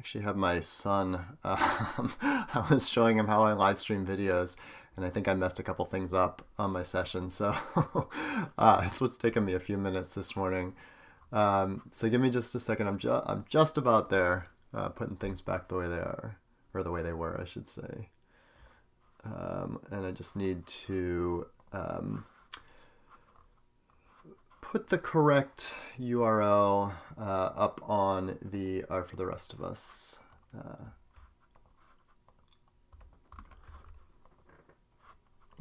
actually have my son. I was showing him how I live stream videos, and I think I messed a couple things up on my session. So it's what's taken me a few minutes this morning. So give me just a second. I'm just about there, putting things back the way they are, or the way they were, I should say. And I just need to put the correct URL up on the R for the rest of us.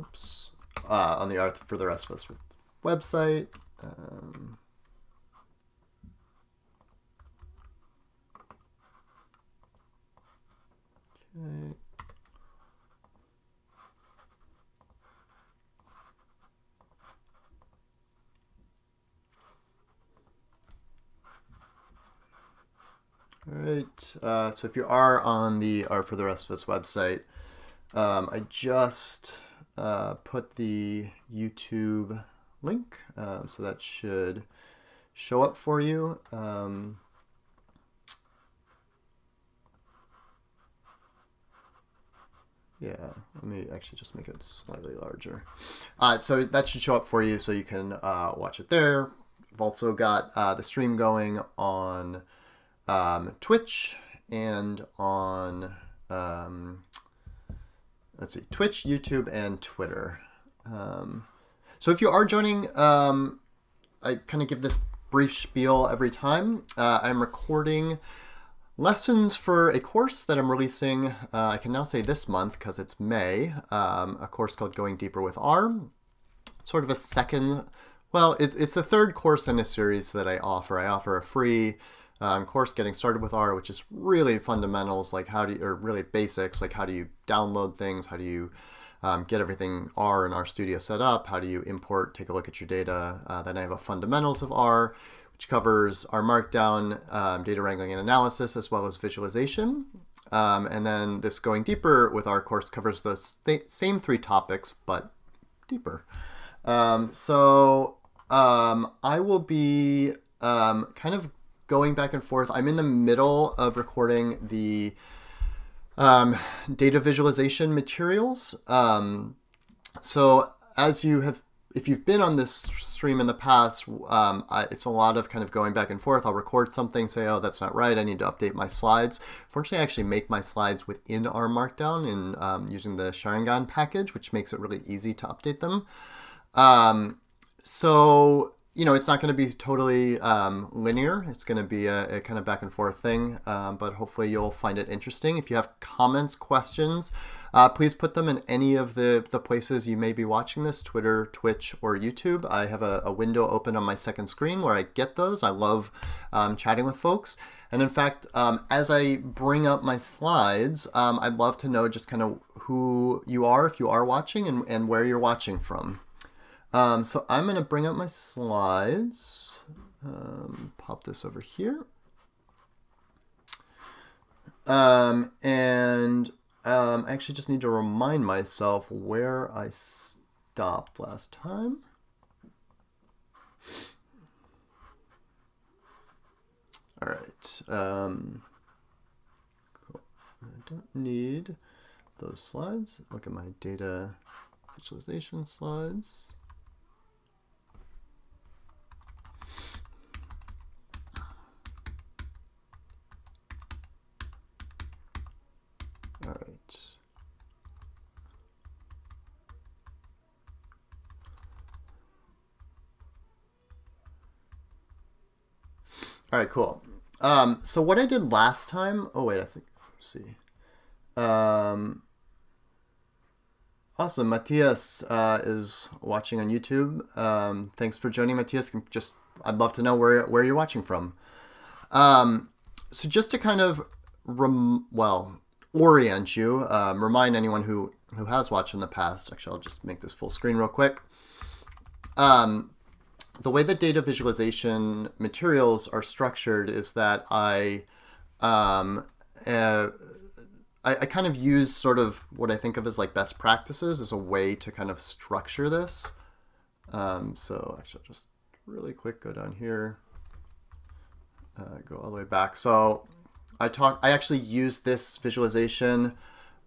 Oops. On the R for the rest of us website. Okay. All right, so if you are on the R for the Rest of Us website, I just put the YouTube link, so that should show up for you. Yeah, let me actually just make it slightly larger. So that should show up for you so you can watch it there. I've also got the stream going on Twitch and on, let's see, Twitch, YouTube, and Twitter. So if you are joining, I kind of give this brief spiel every time. I'm recording lessons for a course that I'm releasing, I can now say this month because it's May, a course called Going Deeper with R. Sort of a second, well, it's the third course in a series that I offer. I offer a free course getting started with R, which is really fundamentals, like or really basics, like how do you download things, how do you get everything R in RStudio set up, how do you import, take a look at your data. Then I have a fundamentals of R, which covers our markdown, data wrangling and analysis, as well as visualization. And then this Going Deeper with R course covers the same three topics, but deeper. So I will be kind of going back and forth. I'm in the middle of recording the data visualization materials. So as you have, if you've been on this stream in the past, it's a lot of kind of going back and forth. I'll record something, say, oh, that's not right, I need to update my slides. Fortunately, I actually make my slides within our Markdown in using the Sharingan package, which makes it really easy to update them. So, you know, it's not going to be totally linear. It's going to be a kind of back and forth thing, but hopefully you'll find it interesting. If you have comments, questions, please put them in any of the places you may be watching this, Twitter, Twitch, or YouTube. I have a window open on my second screen where I get those. I love chatting with folks. And in fact, as I bring up my slides, I'd love to know just kind of who you are, if you are watching, and where you're watching from. So I'm going to bring up my slides, pop this over here, and I actually just need to remind myself where I stopped last time. All right, cool. I don't need those slides. Look at my data visualization slides. All right. All right, cool. So what I did last time, oh wait, I think, let's see. Awesome, Matthias is watching on YouTube. Thanks for joining, Matthias. I'd love to know where you're watching from. So just to kind of, orient you, remind anyone who has watched in the past, actually I'll just make this full screen real quick. The way that data visualization materials are structured is that I kind of use sort of what I think of as like best practices as a way to kind of structure this. So actually I'll just really quick go down here, go all the way back. So I actually used this visualization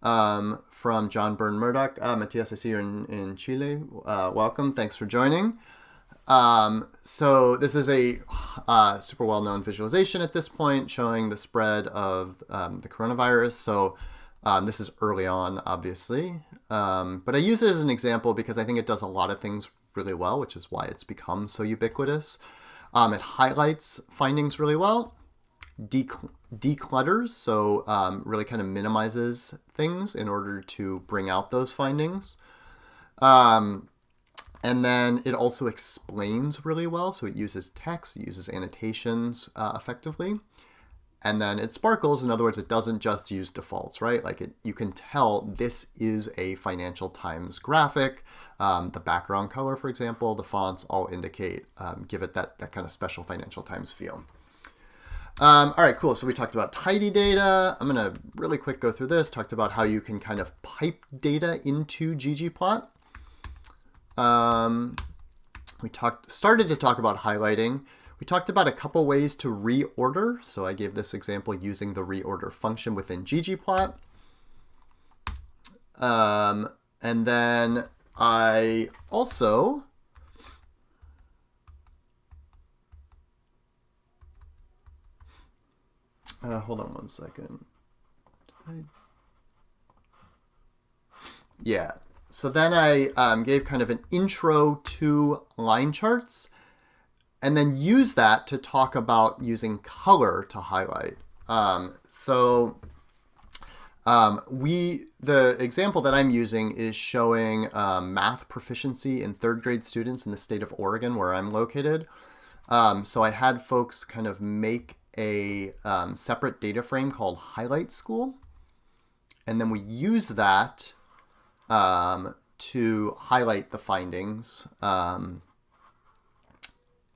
from John Byrne Murdoch. Matthias, I see you're in Chile. Welcome. Thanks for joining. So this is a super well-known visualization at this point showing the spread of the coronavirus. So this is early on, obviously. But I use it as an example because I think it does a lot of things really well, which is why it's become so ubiquitous. It highlights findings really well, declutters, so really kind of minimizes things in order to bring out those findings. And then it also explains really well, so it uses text, it uses annotations effectively. And then it sparkles, in other words, it doesn't just use defaults, right? Like you can tell this is a Financial Times graphic. The background color, for example, the fonts all indicate, give it that kind of special Financial Times feel. All right, cool. So we talked about tidy data. I'm going to really quick go through this. Talked about how you can kind of pipe data into ggplot. We started to talk about highlighting. We talked about a couple ways to reorder. So I gave this example using the reorder function within ggplot. And then I also hold on one second. Yeah. So then I gave kind of an intro to line charts and then use that to talk about using color to highlight. The example that I'm using is showing math proficiency in third grade students in the state of Oregon, where I'm located. So I had folks kind of make a separate data frame called Highlight School. And then we use that to highlight the findings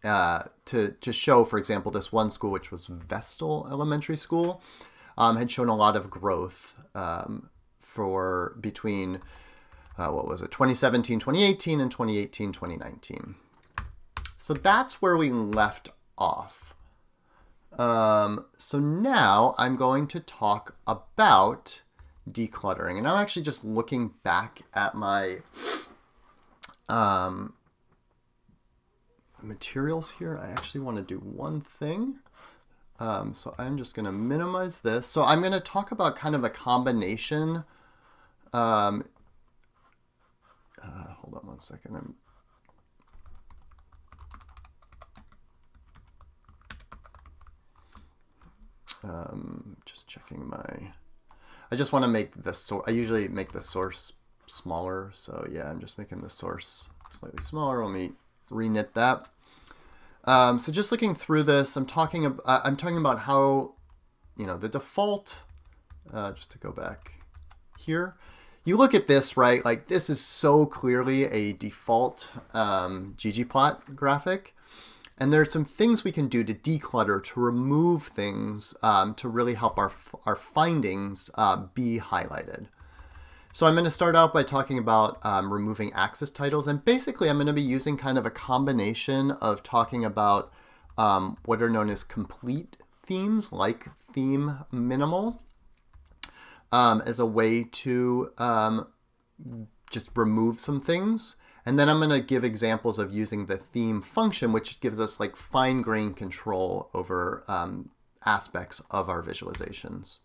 to show, for example, this one school, which was Vestal Elementary School, had shown a lot of growth for between, 2017, 2018 and 2018, 2019. So that's where we left off. So now I'm going to talk about decluttering. And I'm actually just looking back at my materials here. I actually want to do one thing. So I'm just going to minimize this. So I'm going to talk about kind of a combination. Hold on one second. Just checking I just want to make the source. I usually make the source smaller. So yeah, I'm just making the source slightly smaller. Let me reknit that. So just looking through this, I'm talking about how, the default, just to go back here, you look at this, right? Like this is so clearly a default ggplot graphic. And there are some things we can do to declutter, to remove things, to really help our findings be highlighted. So I'm going to start out by talking about removing access titles. And basically, I'm going to be using kind of a combination of talking about what are known as complete themes, like theme minimal, as a way to just remove some things. And then I'm going to give examples of using the theme function, which gives us like fine-grained control over aspects of our visualizations.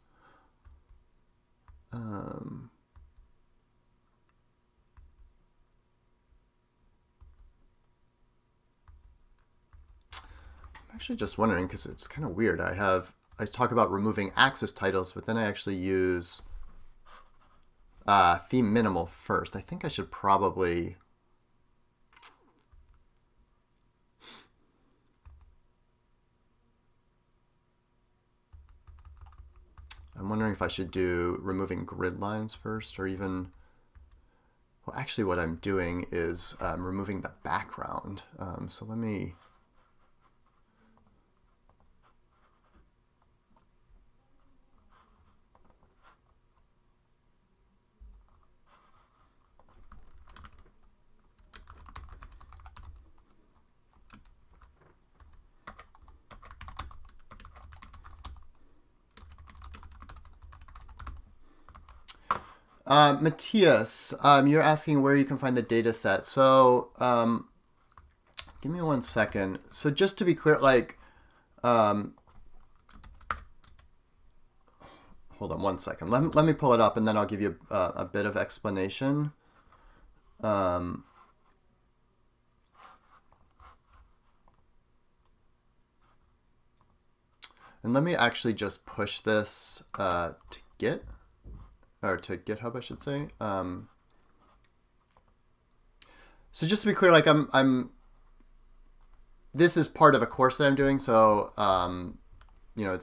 I'm actually just wondering, because it's kind of weird. I talk about removing access titles, but then I actually use theme minimal first. I think I should probably... I'm wondering if I should do removing grid lines first, or even, well, actually what I'm doing is removing the background. So let me, Matthias, you're asking where you can find the data set. So give me 1 second. So just to be clear, like, hold on 1 second. Let me pull it up and then I'll give you a bit of explanation. And let me actually just push this to Git, or to GitHub, I should say. So just to be clear, like this is part of a course that I'm doing, so you know,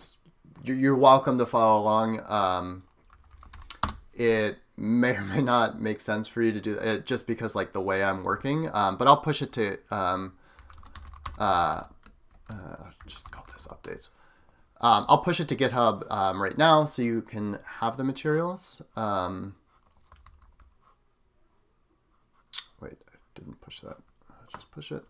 you're welcome to follow along. It may or may not make sense for you to do it just because like the way I'm working, but I'll push it to just call this updates. I'll push it to GitHub right now so you can have the materials. Wait, I didn't push that. Just push it.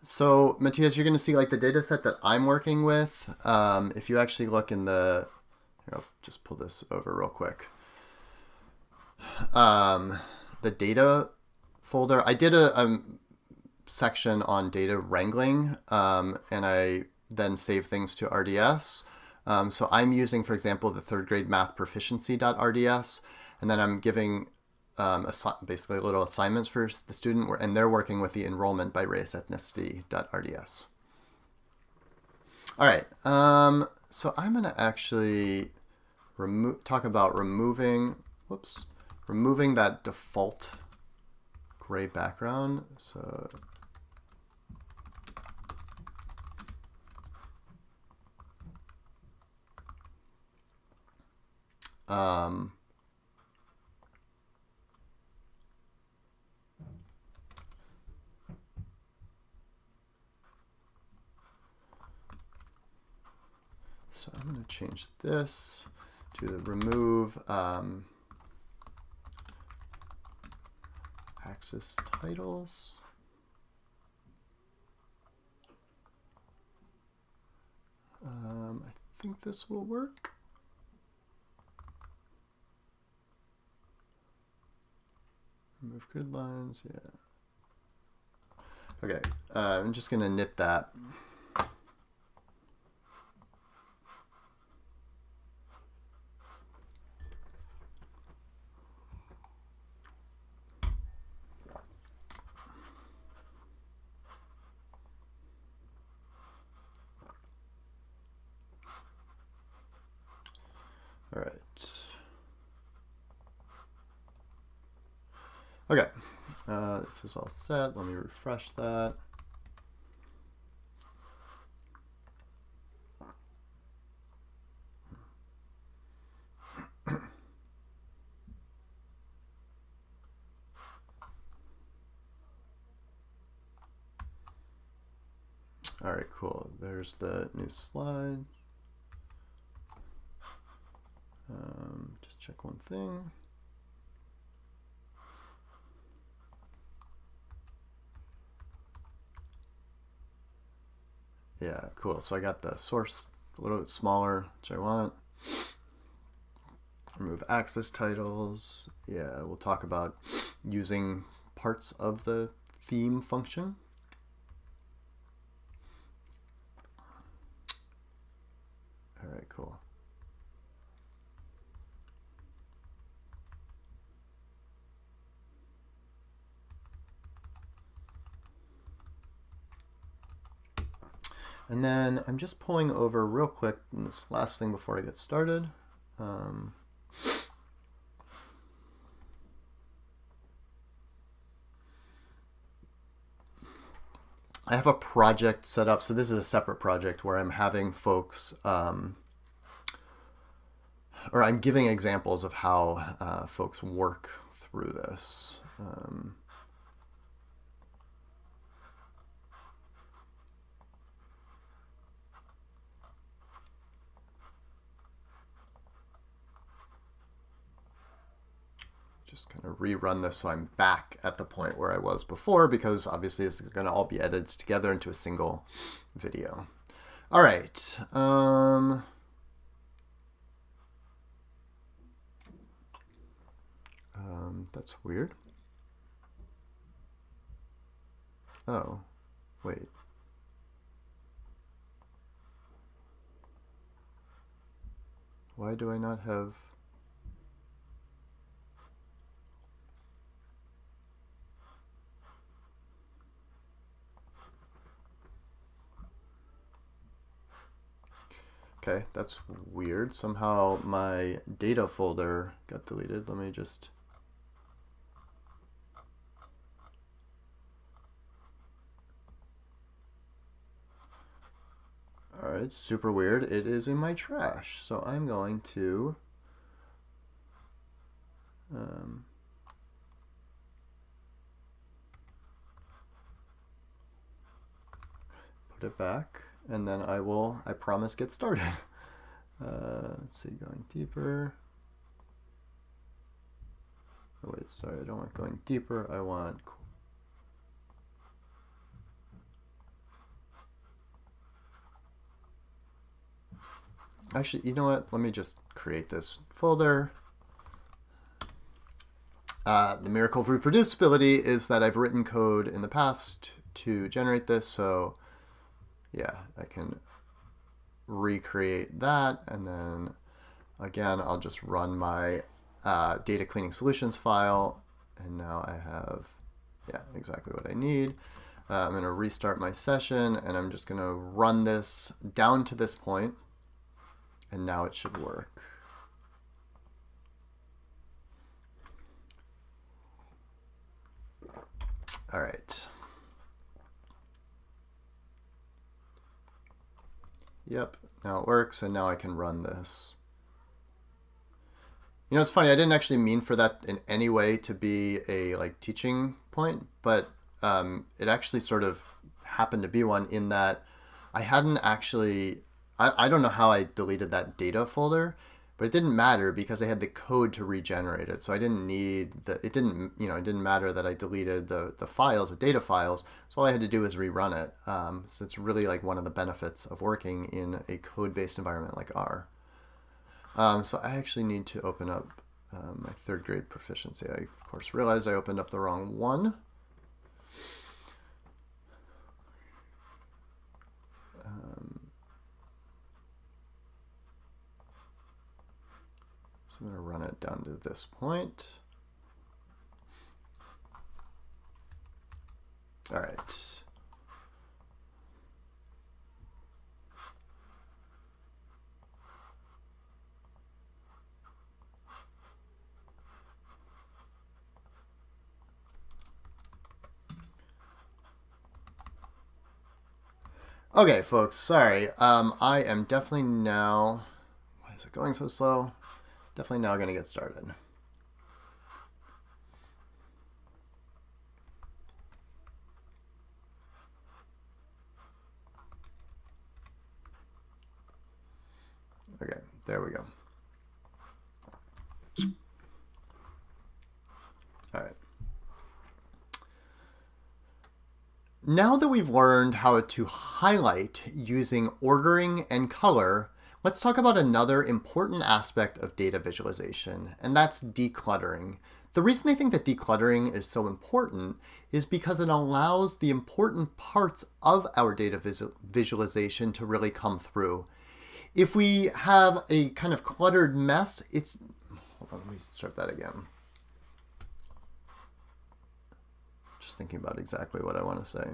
So Matthias, you're going to see like the data set that I'm working with. If you actually look in the, here, I'll just pull this over real quick. The data folder, I did a section on data wrangling, and I then save things to RDS. So I'm using, for example, the third grade math proficiency.rds, and then I'm giving basically little assignments for the student, and they're working with the enrollment by race ethnicity.rds. All right, so I'm going to actually talk about removing that default gray background. So so I'm going to change this to the remove axis titles. I think this will work. Remove grid lines, yeah. Okay, I'm just going to knit that. All right. Okay, this is all set. Let me refresh that. All right, cool. There's the new slide. Just check one thing. Yeah, cool. So I got the source a little bit smaller, which I want. Remove axis titles. Yeah, we'll talk about using parts of the theme function. All right, cool. And then I'm just pulling over real quick this last thing before I get started. I have a project set up. So this is a separate project where I'm having folks, or I'm giving examples of how folks work through this. just kind of rerun this so I'm back at the point where I was before, because obviously this is going to all be edited together into a single video. All right. That's weird. Oh, wait. Why do I not have... Okay, that's weird. Somehow my data folder got deleted. Let me just... All right, super weird. It is in my trash. So I'm going to put it back, and then I promise, get started. Let's see, going deeper. Oh wait, sorry, I don't want going deeper. I want... Actually, you know what? Let me just create this folder. The miracle of reproducibility is that I've written code in the past to generate this. So yeah, I can recreate that. And then again, I'll just run my data cleaning solutions file. And now I have, yeah, exactly what I need. I'm going to restart my session, and I'm just going to run this down to this point. And now it should work. All right. Yep, now it works, and now I can run this. You know, it's funny, I didn't actually mean for that in any way to be a teaching point, but it actually sort of happened to be one, in that I hadn't actually... I don't know how I deleted that data folder, but it didn't matter because I had the code to regenerate it. So I didn't need it didn't matter that I deleted the files, the data files. So all I had to do was rerun it. So it's really one of the benefits of working in a code-based environment like R. So I actually need to open up my third grade proficiency. I, of course, realized I opened up the wrong one. So I'm going to run it down to this point. All right. Okay, folks, sorry. I am definitely now... Why is it going so slow? Definitely now going to get started. Okay, there we go. All right. Now that we've learned how to highlight using ordering and color, let's talk about another important aspect of data visualization, and that's decluttering. The reason I think that decluttering is so important is because it allows the important parts of our data visualization to really come through. If we have a kind of cluttered mess, hold on, let me start that again. Just thinking about exactly what I want to say.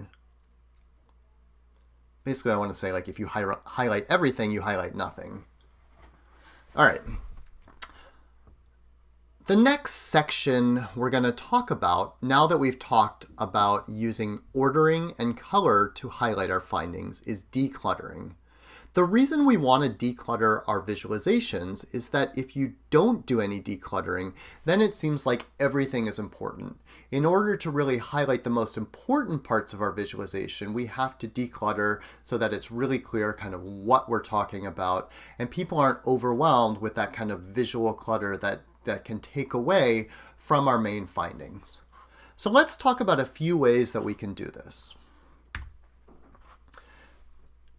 Basically, I want to say, if you highlight everything, you highlight nothing. All right. The next section we're going to talk about, now that we've talked about using ordering and color to highlight our findings, is decluttering. The reason we want to declutter our visualizations is that if you don't do any decluttering, then it seems like everything is important. In order to really highlight the most important parts of our visualization, we have to declutter so that it's really clear kind of what we're talking about, and people aren't overwhelmed with that kind of visual clutter that that can take away from our main findings. So let's talk about a few ways that we can do this.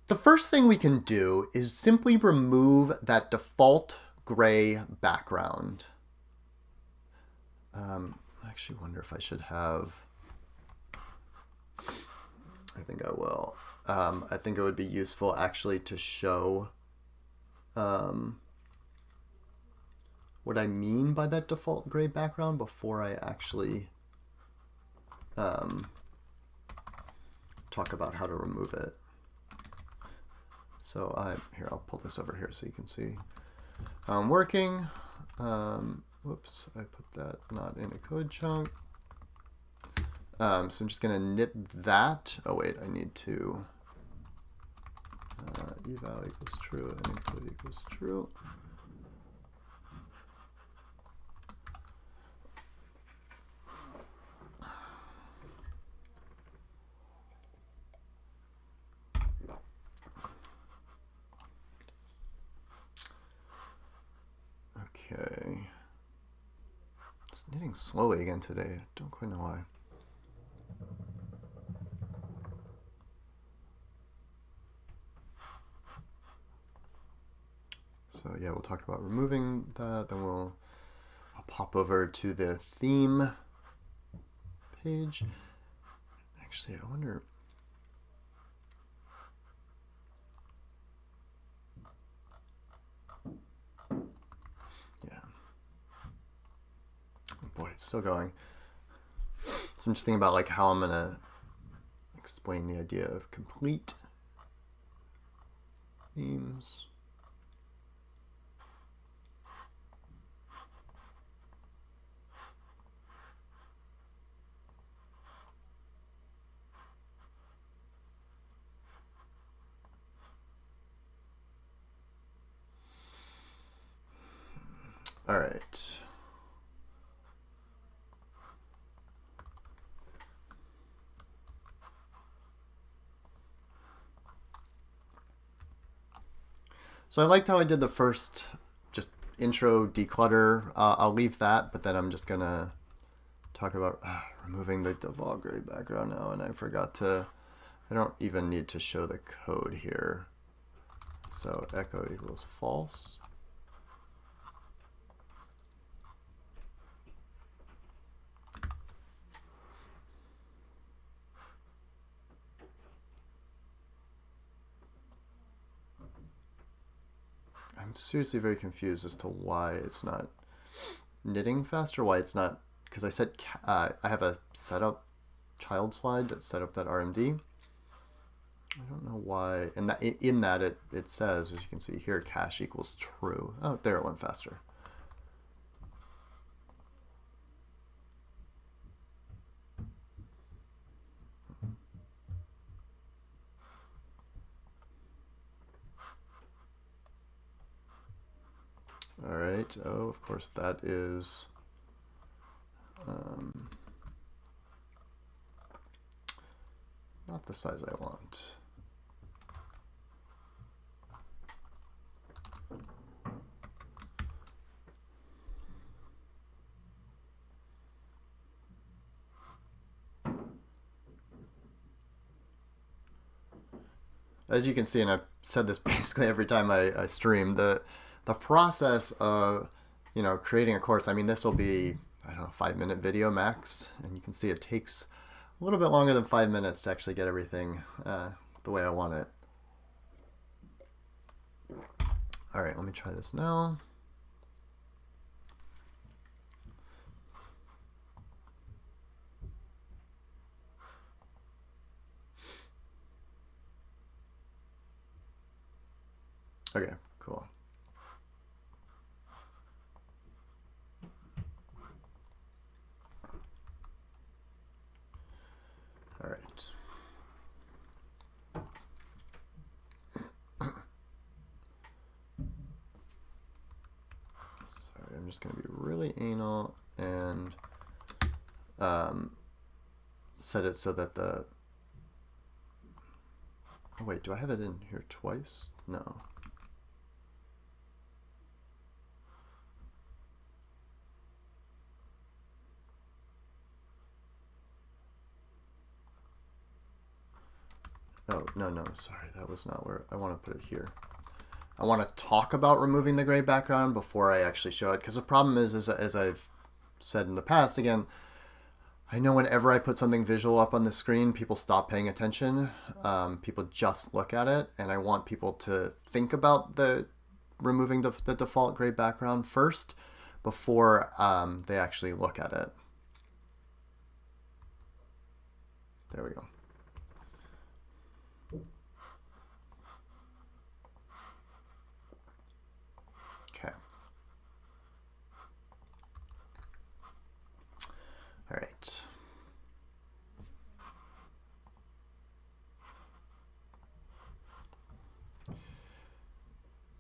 The first thing we can do is simply remove that default gray background. I actually wonder if I should have, I think I will. I think it would be useful actually to show what I mean by that default gray background before I actually talk about how to remove it. So here, I'll pull this over here so you can see how I'm working. Whoops, I put that not in a code chunk. So I'm just going to knit that. Oh wait, I need to eval equals true and include equals true. Okay. It's knitting slowly again today. I don't quite know why. So yeah, we'll talk about removing that, then I'll pop over to the theme page. Actually, I wonder. Yeah. Oh boy, it's still going. So I'm just thinking about like how I'm gonna explain the idea of complete themes. All right. So I liked how I did the first just intro declutter. I'll leave that, but then I'm just gonna talk about removing the default gray background now, and I forgot to, I don't even need to show the code here. So echo equals false. I'm seriously very confused as to why it's not knitting faster, why it's not, because I said I have a setup child slide that set up that RMD. I don't know why, and that in that it says, as you can see here, cache equals true. Oh, there it went faster. All right. Oh, of course, that is not the size I want. As you can see, and I've said this basically every time I stream, the process of, you know, creating a course, I mean, this will be, I don't know, 5-minute video max, and you can see it takes a little bit longer than 5 minutes to actually get everything the way I want it. All right, let me try this now. Okay, cool. All right. Sorry, I'm just going to be really anal and set it so that the, oh wait, do I have it in here twice? No. Oh, no, sorry. That was not where I want to put it here. I want to talk about removing the gray background before I actually show it. Because the problem is, as I've said in the past, again, I know whenever I put something visual up on the screen, people stop paying attention. People just look at it. And I want people to think about removing the default gray background first before they actually look at it. There we go. Okay. All right.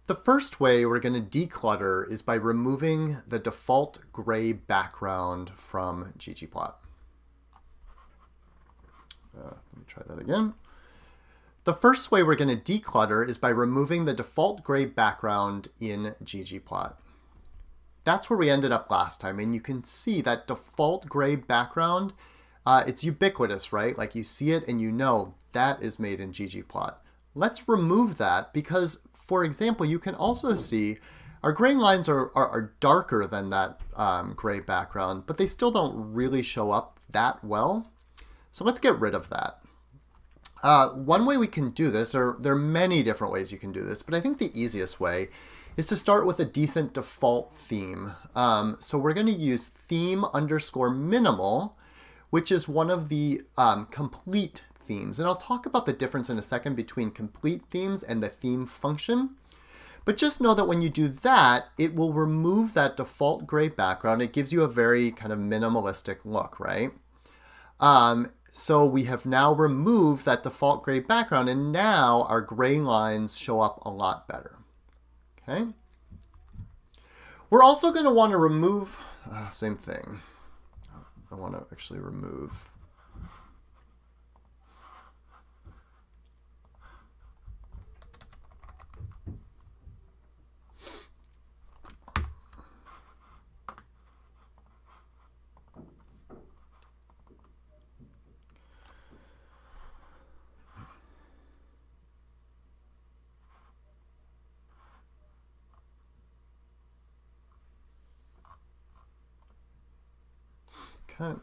The first way we're going to declutter is by removing the default gray background from ggplot. Let me try that again. The first way we're going to declutter is by removing the default gray background in ggplot. That's where we ended up last time, and you can see that default gray background, it's ubiquitous, right? Like you see it and you know that is made in ggplot. Let's remove that because, for example, you can also see our gray lines are darker than that gray background, but they still don't really show up that well. So let's get rid of that. One way we can do this, or there are many different ways you can do this, but I think the easiest way is to start with a decent default theme. So we're going to use theme_minimal, which is one of the complete themes. And I'll talk about the difference in a second between complete themes and the theme function. But just know that when you do that, it will remove that default gray background. It gives you a very kind of minimalistic look, right? So we have now removed that default gray background, and now our gray lines show up a lot better. Okay. We're also going to want to remove, same thing. I want to actually remove. Okay. I'm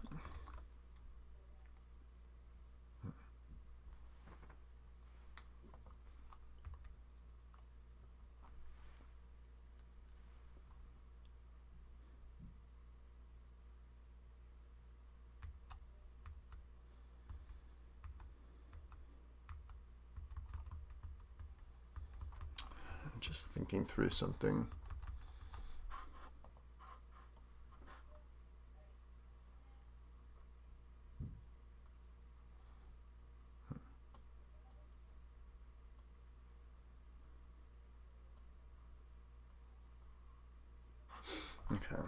just thinking through something. Okay.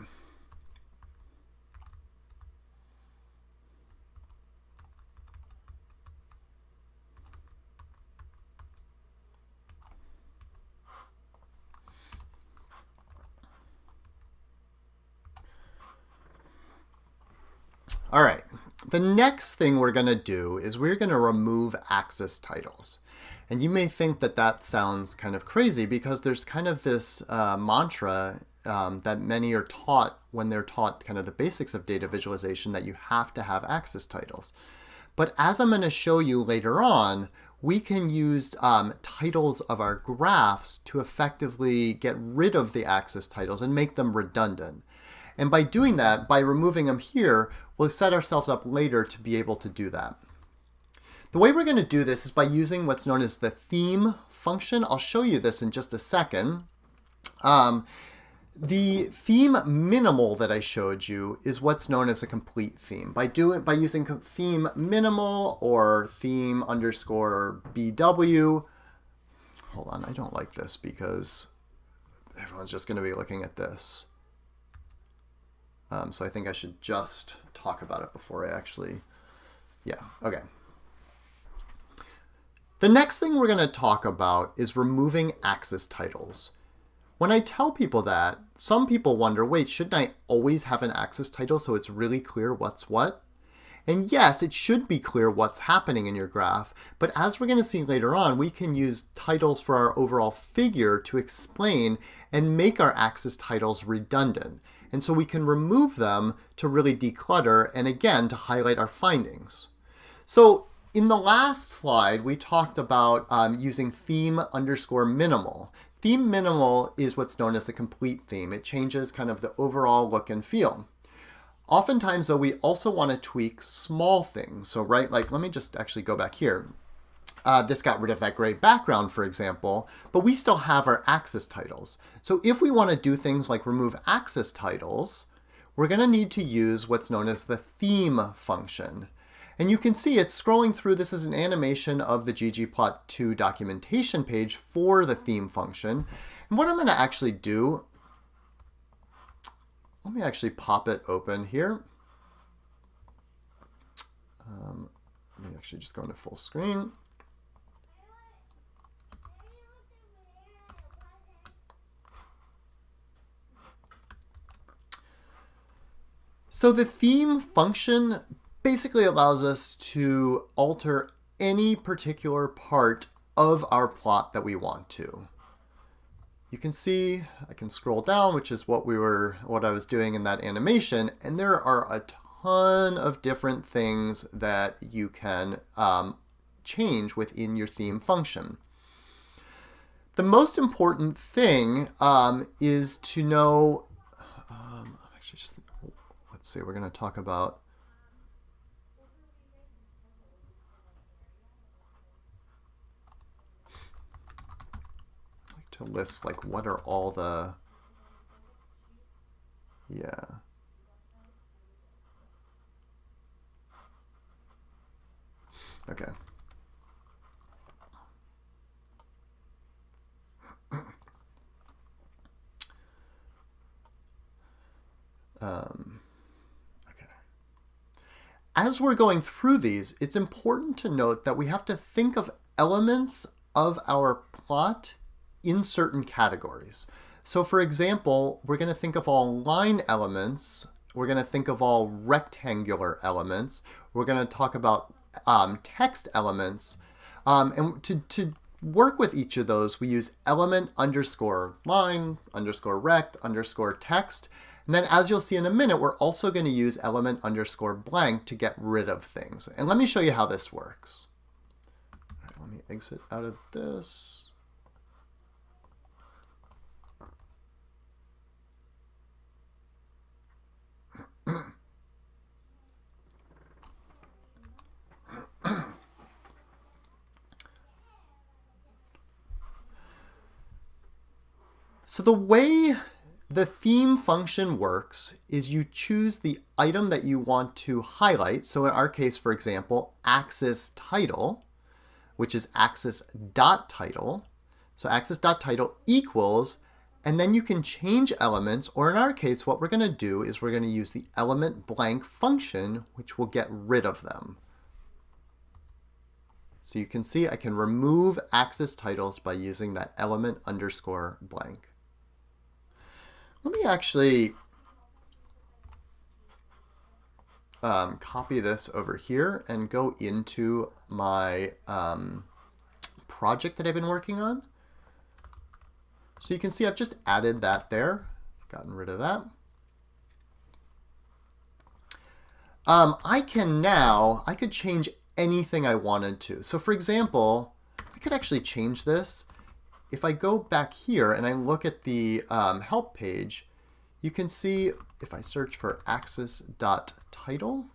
All right. The next thing we're going to do is we're going to remove axis titles. And you may think that that sounds kind of crazy because there's kind of this mantra that many are taught when they're taught kind of the basics of data visualization that you have to have axis titles. But as I'm going to show you later on, we can use titles of our graphs to effectively get rid of the axis titles and make them redundant. And by doing that, by removing them here, we'll set ourselves up later to be able to do that. The way we're going to do this is by using what's known as the theme function. I'll show you this in just a second. The theme minimal that I showed you is what's known as a complete theme. By using theme minimal or theme underscore BW, hold on, I don't like this because everyone's just going to be looking at this. So I think I should just talk about it before I actually, yeah, okay. The next thing we're going to talk about is removing axis titles. When I tell people that, some people wonder, wait, shouldn't I always have an axis title so it's really clear what's what? And yes, it should be clear what's happening in your graph, but as we're going to see later on, we can use titles for our overall figure to explain and make our axis titles redundant. And so we can remove them to really declutter and again to highlight our findings. So in the last slide, we talked about using theme_minimal. Theme minimal is what's known as the complete theme. It changes kind of the overall look and feel. Oftentimes, though, we also want to tweak small things. So, right, like, let me just actually go back here. This got rid of that gray background, for example, but we still have our axis titles. So if we want to do things like remove axis titles, we're going to need to use what's known as the theme function. And you can see it's scrolling through. This is an animation of the ggplot2 documentation page for the theme function. And what I'm going to actually do, let me actually pop it open here. Let me actually just go into full screen. So the theme function basically allows us to alter any particular part of our plot that we want to. You can see I can scroll down, which is what I was doing in that animation, and there are a ton of different things that you can change within your theme function. The most important thing is to know, let's see, we're going to talk about to list like what are all the, okay. Okay. As we're going through these, it's important to note that we have to think of elements of our plot in certain categories. So for example, we're going to think of all line elements, we're going to think of all rectangular elements, we're going to talk about text elements, and to work with each of those, we use element_line_rect_text, and then as you'll see in a minute, we're also going to use element_blank to get rid of things. And let me show you how this works. All right, let me exit out of this. So the way the theme function works is you choose the item that you want to highlight. So in our case, for example, axis title, which is axis.title. So axis.title equals, and then you can change elements, or in our case, what we're going to do is we're going to use the element blank function, which will get rid of them. So you can see I can remove axis titles by using that element_blank. Let me actually copy this over here and go into my project that I've been working on. So you can see I've just added that there, gotten rid of that. I could change anything I wanted to. So for example, I could actually change this. If I go back here and I look at the help page, you can see if I search for axis.title,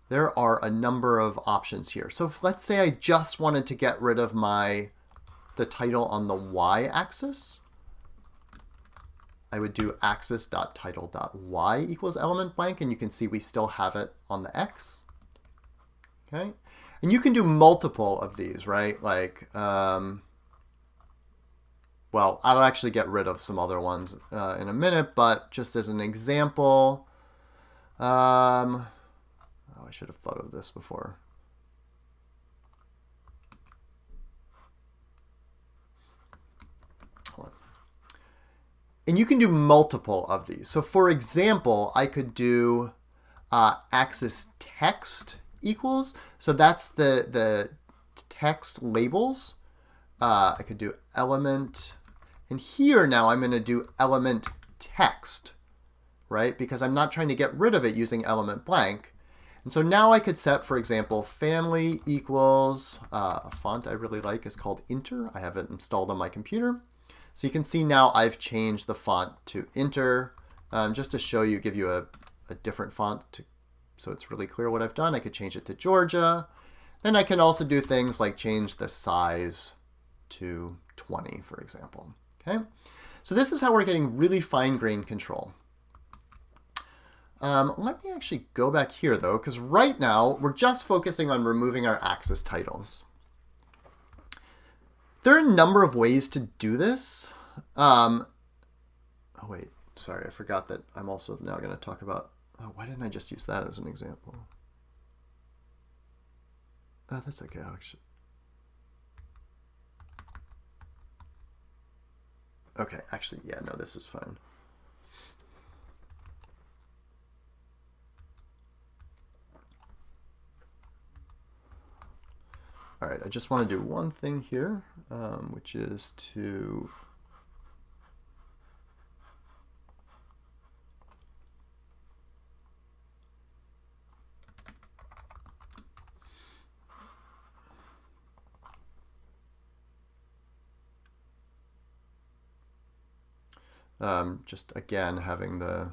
there are a number of options here. So let's say I just wanted to get rid of the title on the y-axis. I would do axis.title.y equals element blank, and you can see we still have it on the x. Okay, and you can do multiple of these, right? Like, well, I'll actually get rid of some other ones in a minute, but just as an example, oh, I should have thought of this before. Hold on. And you can do multiple of these. So for example, I could do axis text equals. So that's the text labels. I could do element, and here now I'm going to do element text, right? Because I'm not trying to get rid of it using element blank. And so now I could set, for example, family equals, a font I really like is called Inter. I have it installed on my computer. So you can see now I've changed the font to Inter, just to show you, give you a different font so it's really clear what I've done. I could change it to Georgia. Then I can also do things like change the size to 20, for example. Okay, so this is how we're getting really fine-grained control. Let me actually go back here, though, because right now we're just focusing on removing our axis titles. There are a number of ways to do this. Oh, wait, sorry, I forgot that I'm also now going to talk about, why didn't I just use that as an example? That's okay, actually. Okay, actually, yeah, no, this is fine. All right, I just want to do one thing here, which is to just, again, having the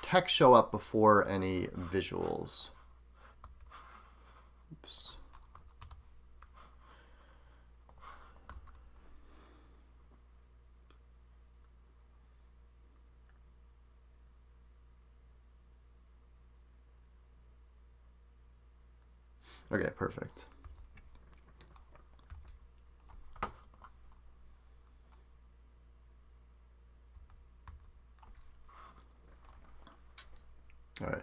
text show up before any visuals. Oops. Okay, perfect. All right.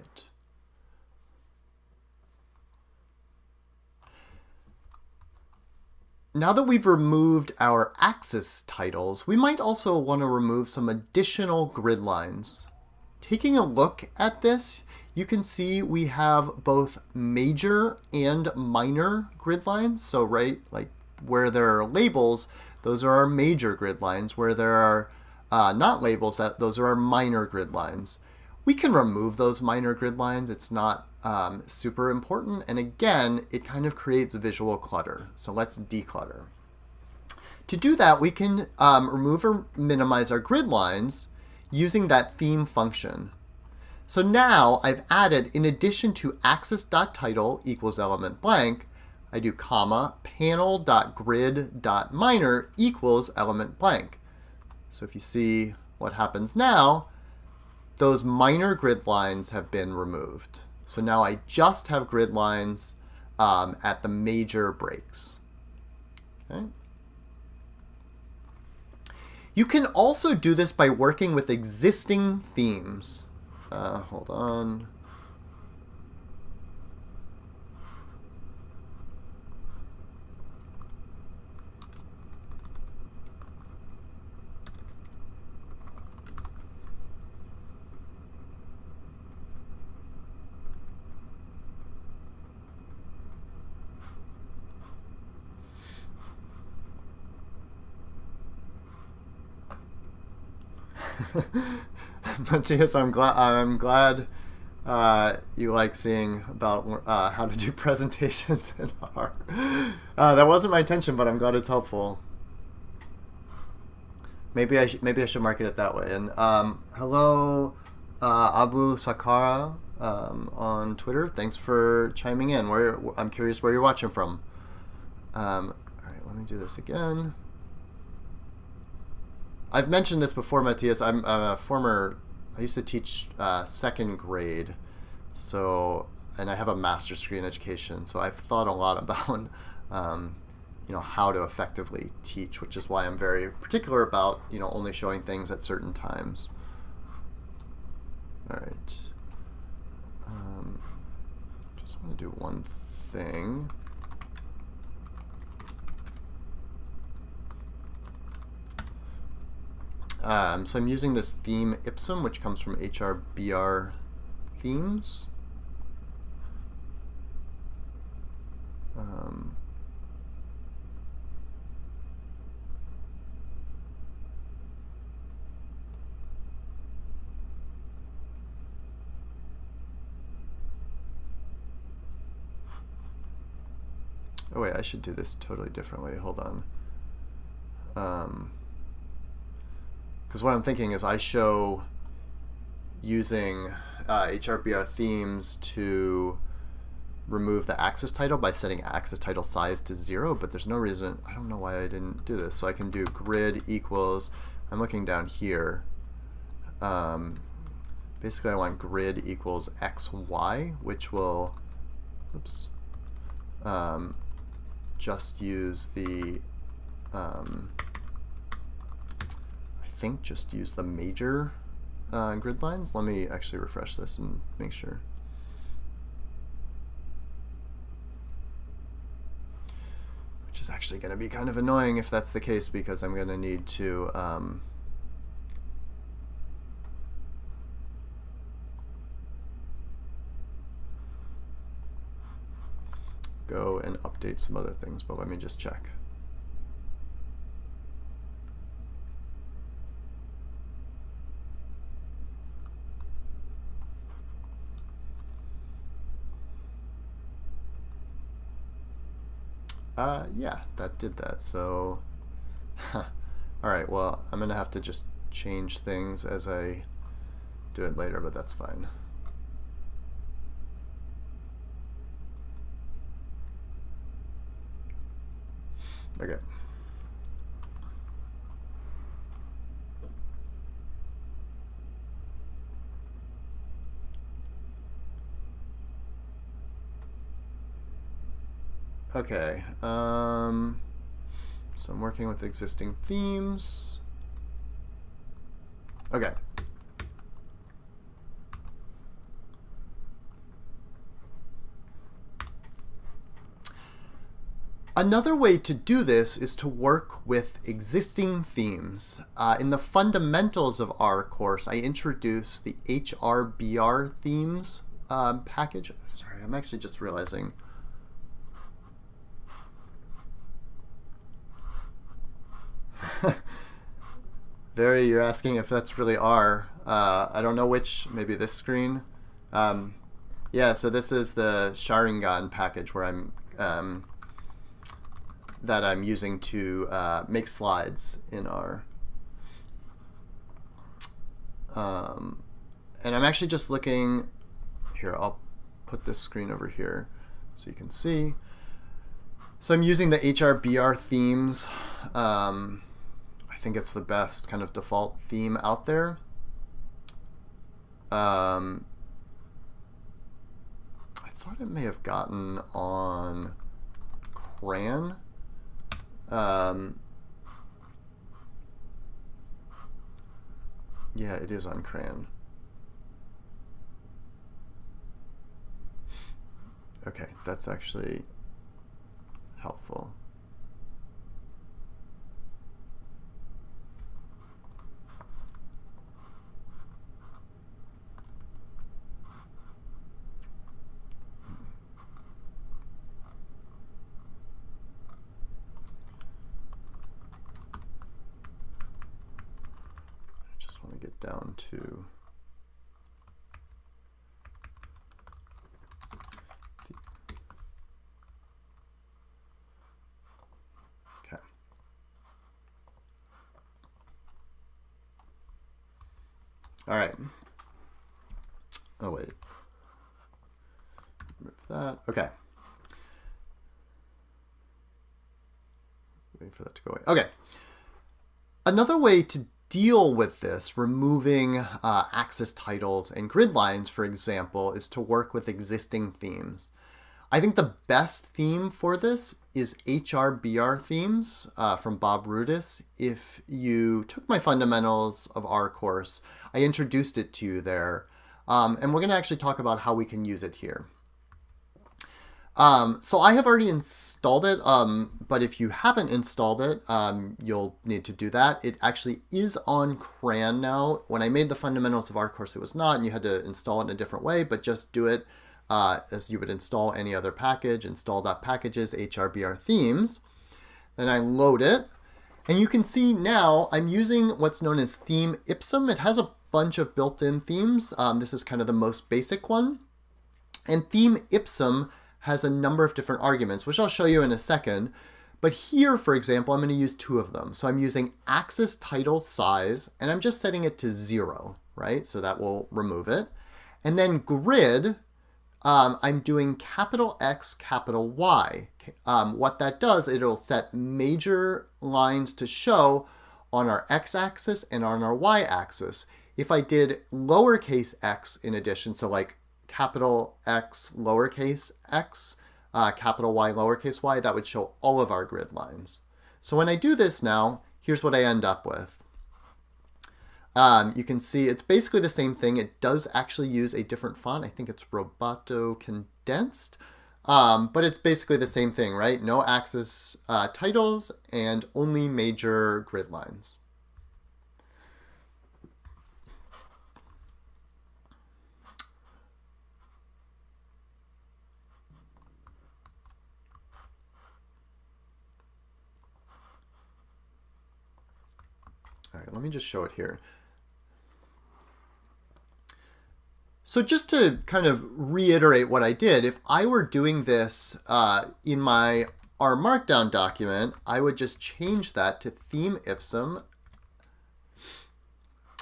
Now that we've removed our axis titles, we might also want to remove some additional grid lines. Taking a look at this, you can see we have both major and minor grid lines. So right, like where there are labels, those are our major grid lines. Where there are not labels, those are our minor grid lines. We can remove those minor grid lines. It's not super important. And again, it kind of creates visual clutter. So let's declutter. To do that, we can remove or minimize our grid lines using that theme function. So now I've added, in addition to axis.title equals element blank, I do comma, panel.grid.minor equals element blank. So if you see what happens now, those minor grid lines have been removed. So now I just have grid lines at the major breaks. Okay. You can also do this by working with existing themes. Hold on. Matthias, I'm glad you like seeing about how to do presentations in R. That wasn't my intention, but I'm glad it's helpful. Maybe I should market it that way. And hello, Abu Sakara on Twitter. Thanks for chiming in. I'm curious where you're watching from. All right, let me do this again. I've mentioned this before, Matthias. I'm a former, I used to teach second grade, and I have a master's degree in education, so I've thought a lot about how to effectively teach, which is why I'm very particular about only showing things at certain times. All right. Just want to do one thing. So I'm using this theme Ipsum, which comes from HRBR themes. Oh wait, I should do this totally differently. Hold on. Because what I'm thinking is I show using HRBR themes to remove the axis title by setting axis title size to 0, but there's no reason, I don't know why I didn't do this. So I can do grid equals, I'm looking down here. Basically I want grid equals XY, which will, oops, just use the, I think just use the major grid lines. Let me actually refresh this and make sure. Which is actually going to be kind of annoying if that's the case, because I'm going to need to go and update some other things, but let me just check. Yeah, that did that. So, all right, well, I'm going to have to just change things as I do it later, but that's fine. Okay. Okay, so I'm working with existing themes. Okay. Another way to do this is to work with existing themes. In the fundamentals of our course, I introduced the HRBR themes package. Sorry, I'm actually just realizing. Barry, you're asking if that's really R. I don't know which, maybe this screen. Yeah, so this is the Sharingan package where that I'm using to make slides in R. And I'm actually just looking, here, I'll put this screen over here so you can see. So I'm using the HRBR themes. I think it's the best kind of default theme out there. I thought it may have gotten on CRAN. Yeah, it is on CRAN. Okay, that's actually helpful. Get down to okay. All right. Oh wait. Move that. Okay. Waiting for that to go away. Okay. Another way to deal with this, removing axis titles and grid lines, for example, is to work with existing themes. I think the best theme for this is HRBR themes from Bob Rudis. If you took my Fundamentals of R course, I introduced it to you there. And we're going to actually talk about how we can use it here. So I have already installed it, but if you haven't installed it, you'll need to do that. It actually is on CRAN now. When I made the Fundamentals of R course, it was not, and you had to install it in a different way, but just do it as you would install any other package. Install.packages, HRBR themes. Then I load it, and you can see now I'm using what's known as theme Ipsum. It has a bunch of built-in themes. This is kind of the most basic one. And theme Ipsum has a number of different arguments, which I'll show you in a second. But here, for example, I'm going to use two of them. So I'm using axis title size, and I'm just setting it to 0, right? So that will remove it. And then grid, I'm doing capital X, capital Y. What that does, it'll set major lines to show on our x-axis and on our y-axis. If I did lowercase x in addition, so like capital X, lowercase x, capital Y, lowercase y, that would show all of our grid lines. So when I do this now, here's what I end up with. You can see it's basically the same thing. It does actually use a different font. I think it's Roboto Condensed, but it's basically the same thing, right? No axis titles and only major grid lines. All right, let me just show it here. So just to kind of reiterate what I did, if I were doing this in my R Markdown document, I would just change that to theme Ipsum.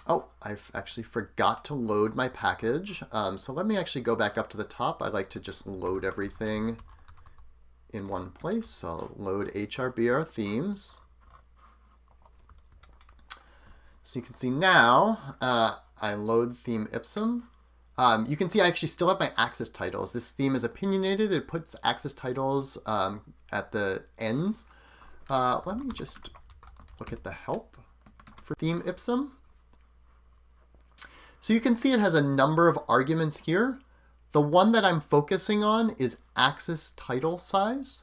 Oh, I've actually forgot to load my package. So let me actually go back up to the top. I like to just load everything in one place. So I'll load HRBR themes. So you can see now I load theme Ipsum. You can see I actually still have my axis titles. This theme is opinionated. It puts axis titles at the ends. Let me just look at the help for theme Ipsum. So you can see it has a number of arguments here. The one that I'm focusing on is axis title size,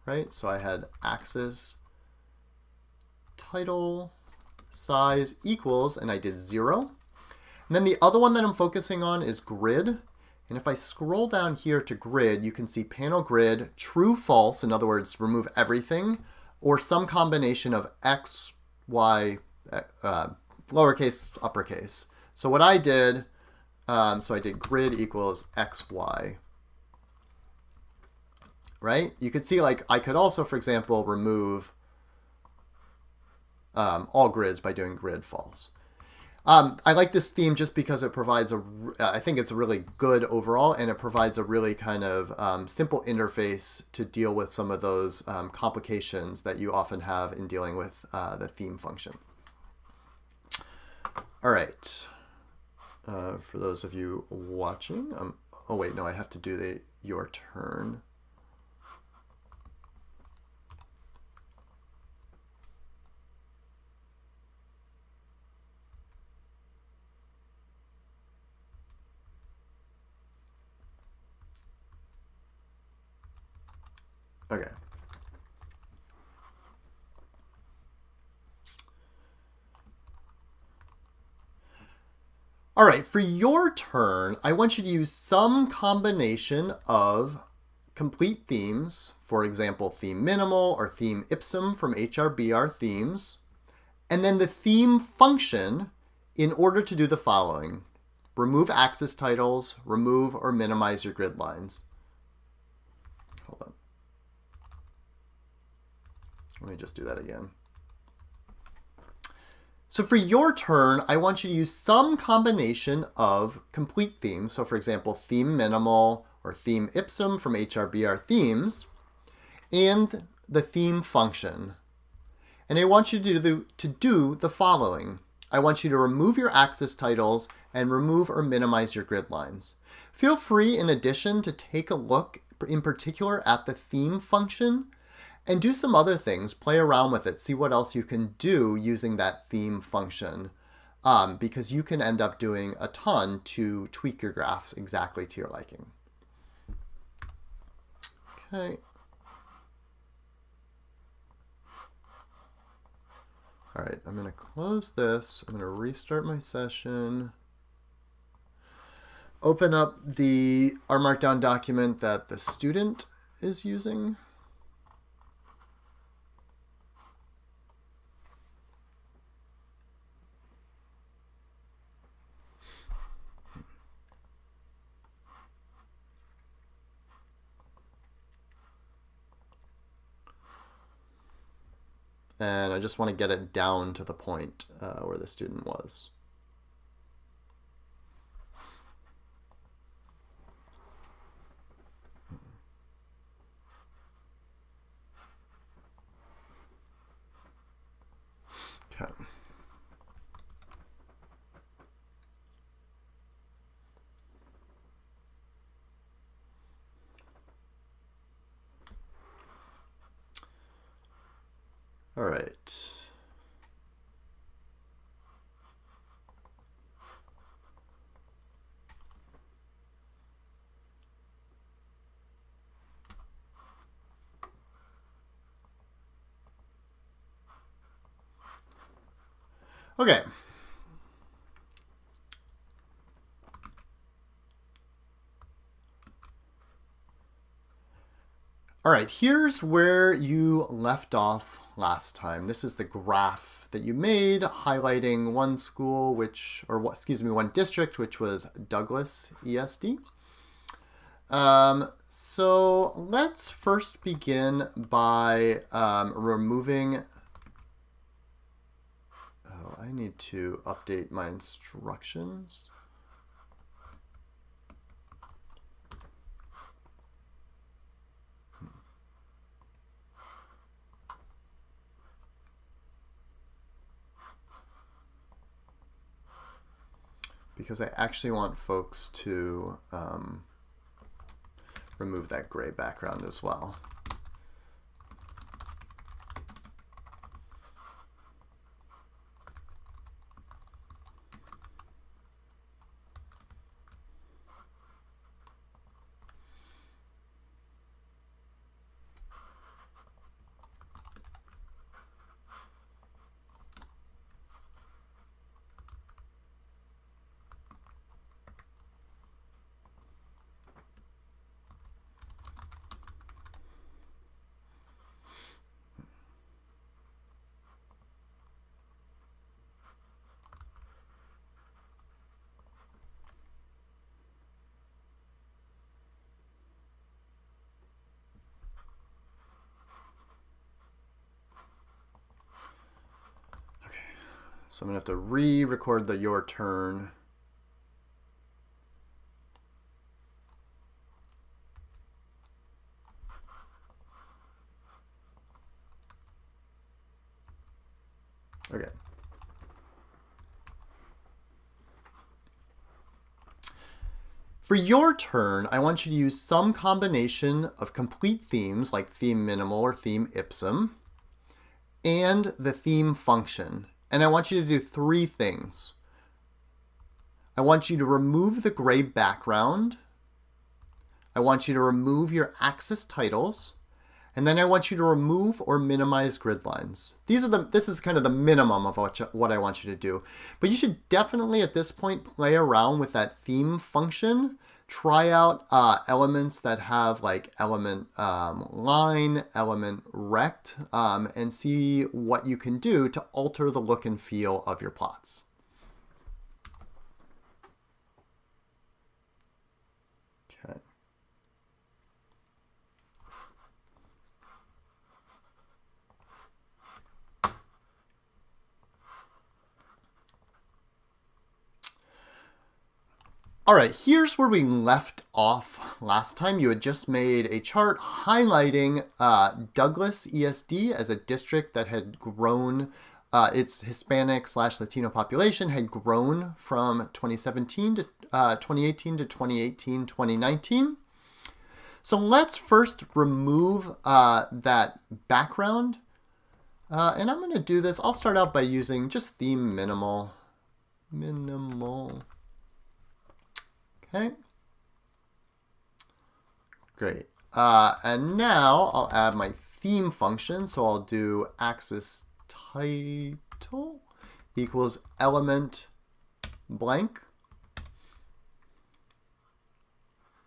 right? So I had axis title size equals, and I did 0. And then the other one that I'm focusing on is grid. And if I scroll down here to grid, you can see panel grid, true, false, in other words, remove everything, or some combination of X, Y, lowercase, uppercase. So what I did, so I did grid equals X, Y, right? You could see like I could also, for example, remove all grids by doing grid false. I like this theme just because it provides I think it's really good overall, and it provides a really kind of simple interface to deal with some of those complications that you often have in dealing with the theme function. All right. For those of you watching, oh wait, no, I have to do the your turn. Okay. All right, for your turn, I want you to use some combination of complete themes, for example, theme minimal or theme Ipsum from HRBR themes, and then the theme function in order to do the following. Remove axis titles, remove or minimize your grid lines. Hold on. Let me just do that again. So for your turn, I want you to use some combination of complete themes. So for example, theme minimal or theme Ipsum from HRBR themes and the theme function. And I want you to do the following. I want you to remove your axis titles and remove or minimize your grid lines. Feel free, in addition, to take a look in particular at the theme function and do some other things, play around with it, see what else you can do using that theme function, because you can end up doing a ton to tweak your graphs exactly to your liking. Okay. All right, I'm going to close this. I'm going to restart my session. Open up our Markdown document that the student is using. And I just want to get it down to the point where the student was. Okay. All right. Okay. All right, here's where you left off last time. This is the graph that you made highlighting one school, one district, which was Douglas ESD. So let's first begin by removing. Oh, I need to update my instructions. Because I actually want folks to remove that gray background as well. So I'm going to have to re-record the your turn. Okay. For your turn, I want you to use some combination of complete themes like theme minimal or theme ipsum and the theme function. And I want you to do three things. I want you to remove the gray background. I want you to remove your axis titles. And then I want you to remove or minimize grid lines. This is kind of the minimum of what I want you to do. But you should definitely at this point play around with that theme function. Try out elements that have like element line, element rect, and see what you can do to alter the look and feel of your plots. Okay. All right, here's where we left off last time. You had just made a chart highlighting Douglas ESD as a district that had grown, its Hispanic/Latino population had grown from 2017 to 2018 to 2018, 2019. So let's first remove that background. And I'm going to do this. I'll start out by using just theme minimal. Okay. Great. And now I'll add my theme function. So I'll do axis title equals element blank.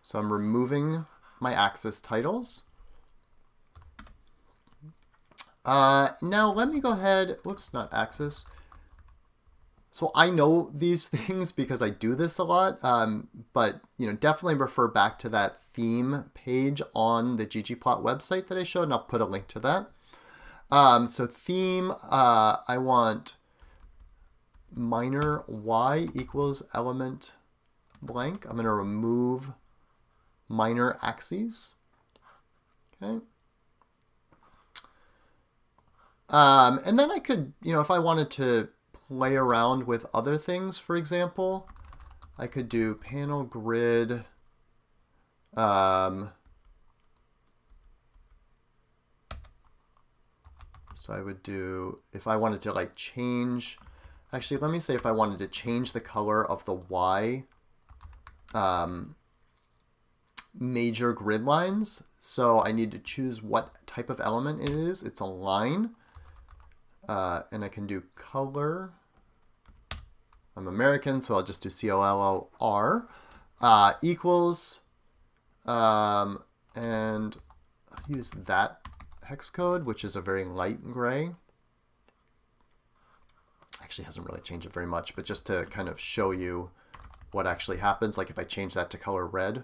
So I'm removing my axis titles. Now let me go ahead, whoops, not axis. So I know these things because I do this a lot, but definitely refer back to that theme page on the ggplot website that I showed, and I'll put a link to that. So theme, I want minor y equals element blank. I'm going to remove minor axes. Okay. And then I could, if I wanted to play around with other things, for example, I could do panel grid. So I would do, if I wanted to like change, actually, let me say if I wanted to change the color of the Y major grid lines. So I need to choose what type of element it is. It's a line. And I can do color. I'm American, so I'll just do COLOR equals, and I'll use that hex code, which is a very light gray. Actually hasn't really changed it very much, but just to kind of show you what actually happens, like if I change that to color red.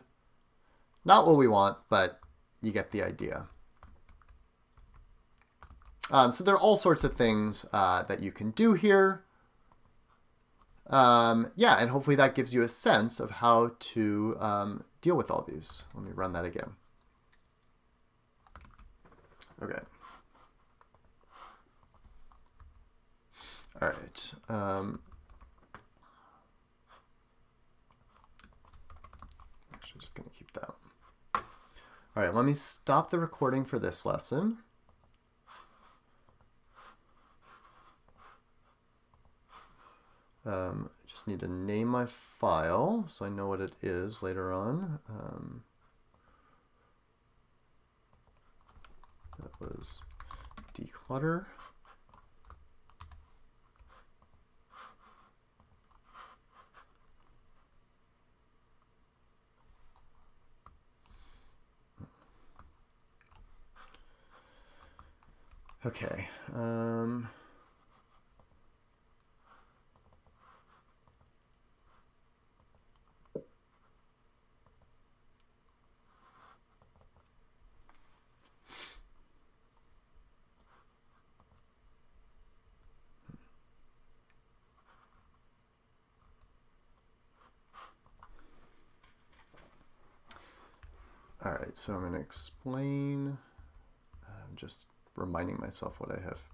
Not what we want, but you get the idea. So there are all sorts of things that you can do here. Yeah, and hopefully that gives you a sense of how to deal with all these. Let me run that again. Okay. All right. Actually, just going to keep that. All right, let me stop the recording for this lesson. I just need to name my file so I know what it is later on. That was declutter. Okay. All right, so I'm going to explain. I'm just reminding myself what I have.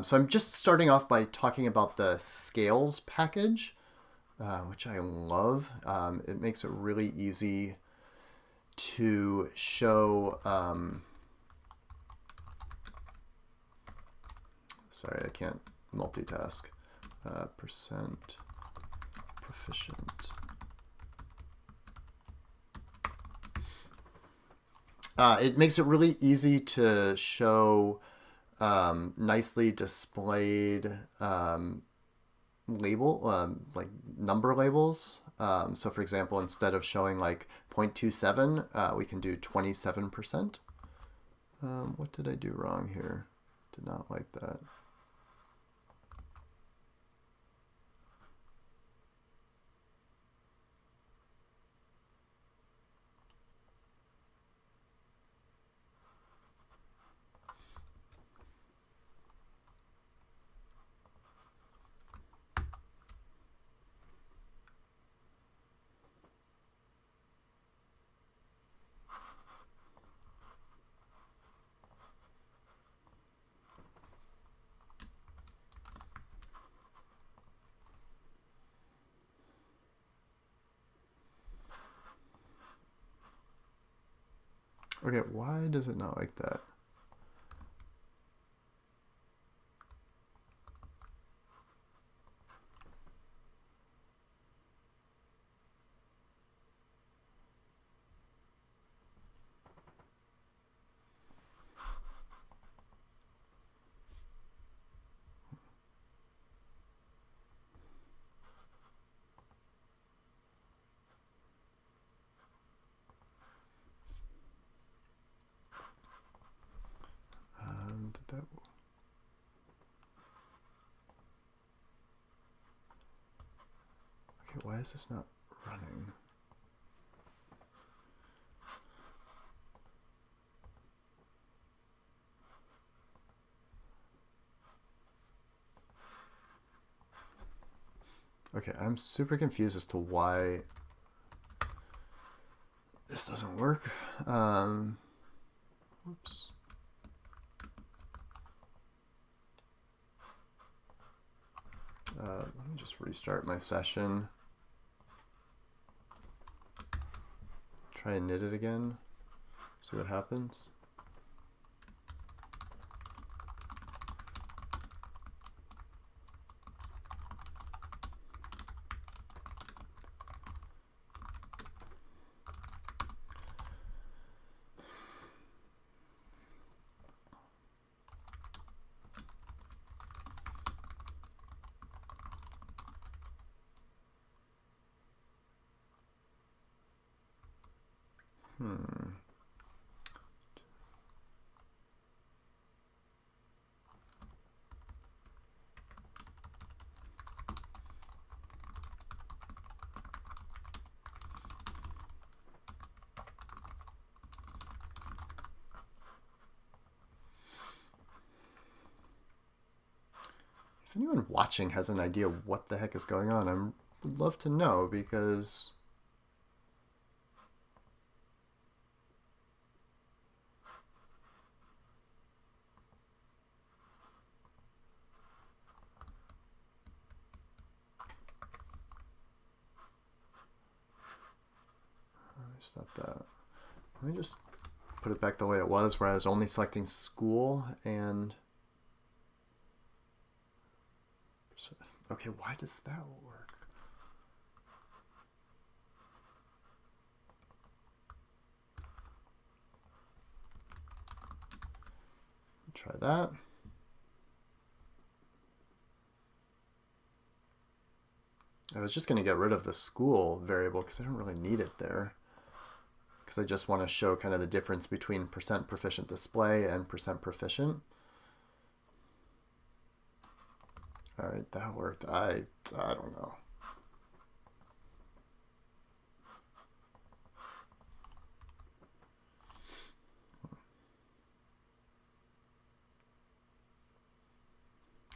So I'm just starting off by talking about the scales package, which I love. It makes it really easy to show. Sorry, I can't multitask. Percent proficient. It makes it really easy to show nicely displayed like number labels. So for example, instead of showing like 0.27, we can do 27%. What did I do wrong here? Did not like that. Okay, why does it not like that? is this not running? Okay, I'm super confused as to why this doesn't work. Oops. Let me just restart my session. Try and knit it again. See what happens. If anyone watching has an idea what the heck is going on, I would love to know, because let me stop that. Let me just put it back the way it was, where I was only selecting school and... Okay, why does that work? Try that. I was just going to get rid of the school variable because I don't really need it there. Because I just want to show kind of the difference between percent proficient display and percent proficient. All right, that worked. I don't know.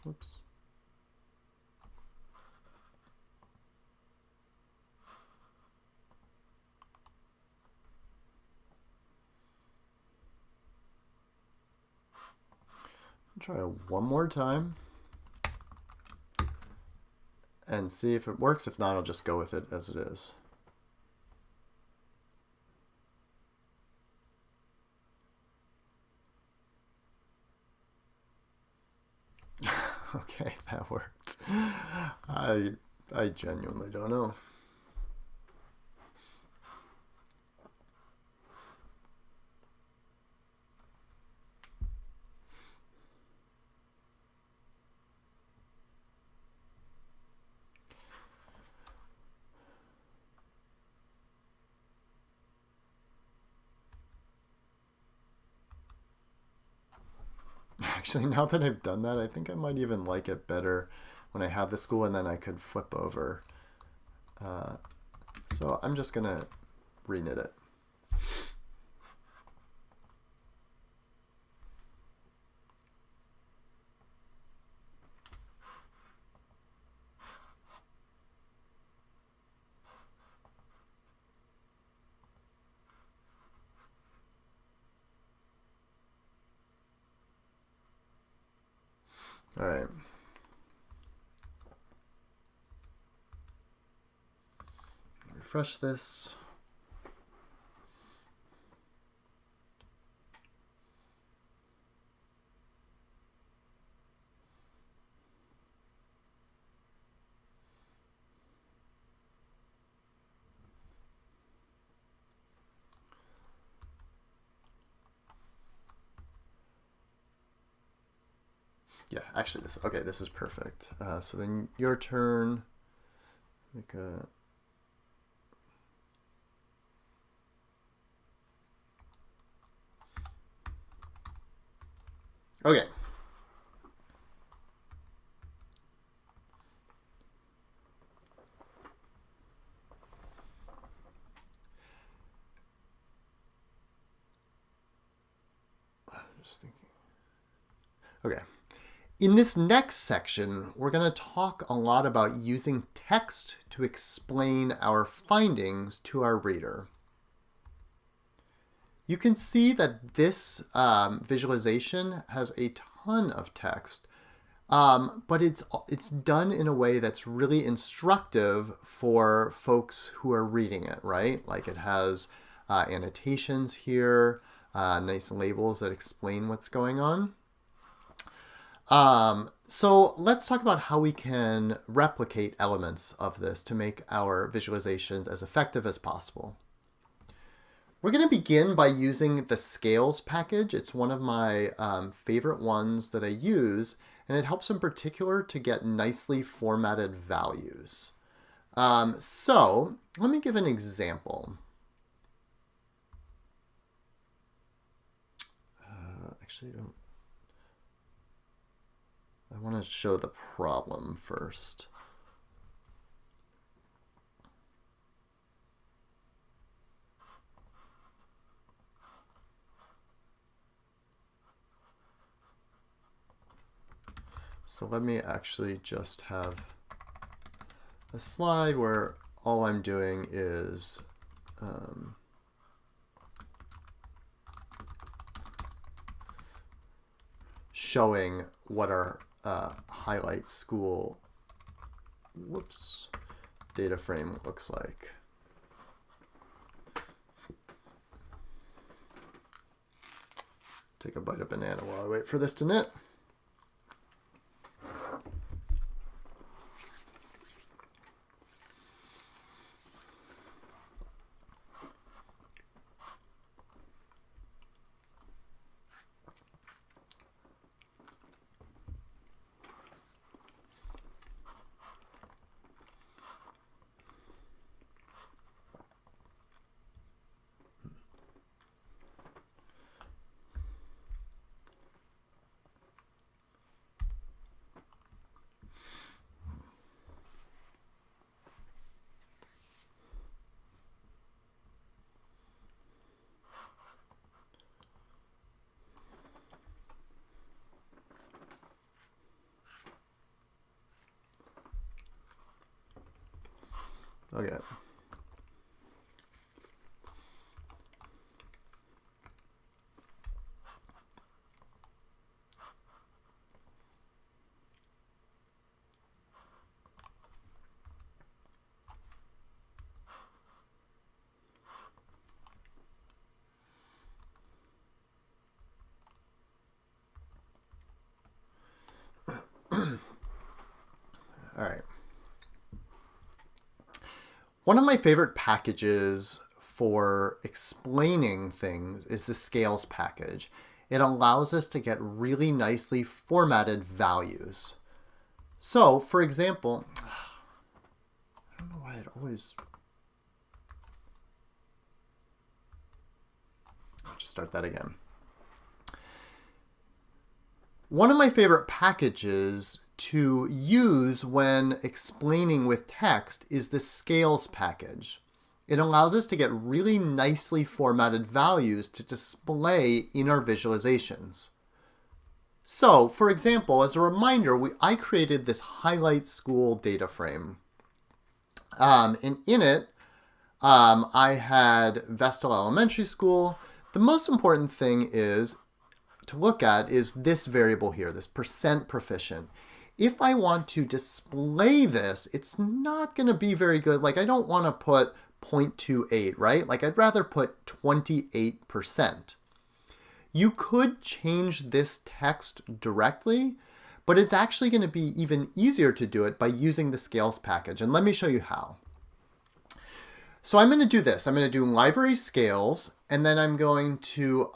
Oops. Try one more time and see if it works. If not, I'll just go with it as it is. Okay, that worked. I genuinely don't know. Actually, now that I've done that, I think I might even like it better when I have the school and then I could flip over. So I'm just going to reknit it. All right. Refresh this. Yeah, actually, this is perfect. So then your turn. Make a... Okay. just thinking. Okay. In this next section, we're going to talk a lot about using text to explain our findings to our reader. You can see that this visualization has a ton of text, but it's done in a way that's really instructive for folks who are reading it, right? Like it has annotations here, nice labels that explain what's going on. So let's talk about how we can replicate elements of this to make our visualizations as effective as possible. We're going to begin by using the scales package. It's one of my favorite ones that I use, and it helps in particular to get nicely formatted values. So let me give an example. Actually, I want to show the problem first. So let me actually just have a slide where all I'm doing is showing what our highlight school data frame looks like. Take a bite of banana while I wait for this to knit. Okay. All right. One of my favorite packages for explaining things is the scales package. It allows us to get really nicely formatted values. So, for example, I don't know why it always... I'll just start that again. One of my favorite packages to use when explaining with text is the scales package. It allows us to get really nicely formatted values to display in our visualizations. So, for example, as a reminder, I created this highlight school data frame. And in it, I had Vestal Elementary School. The most important thing to look at is this variable here, this % proficient. If I want to display this, it's not going to be very good. Like I don't want to put 0.28, right? Like I'd rather put 28%. You could change this text directly, but it's actually going to be even easier to do it by using the scales package. And let me show you how. So I'm going to do this. I'm going to do library scales, and then I'm going to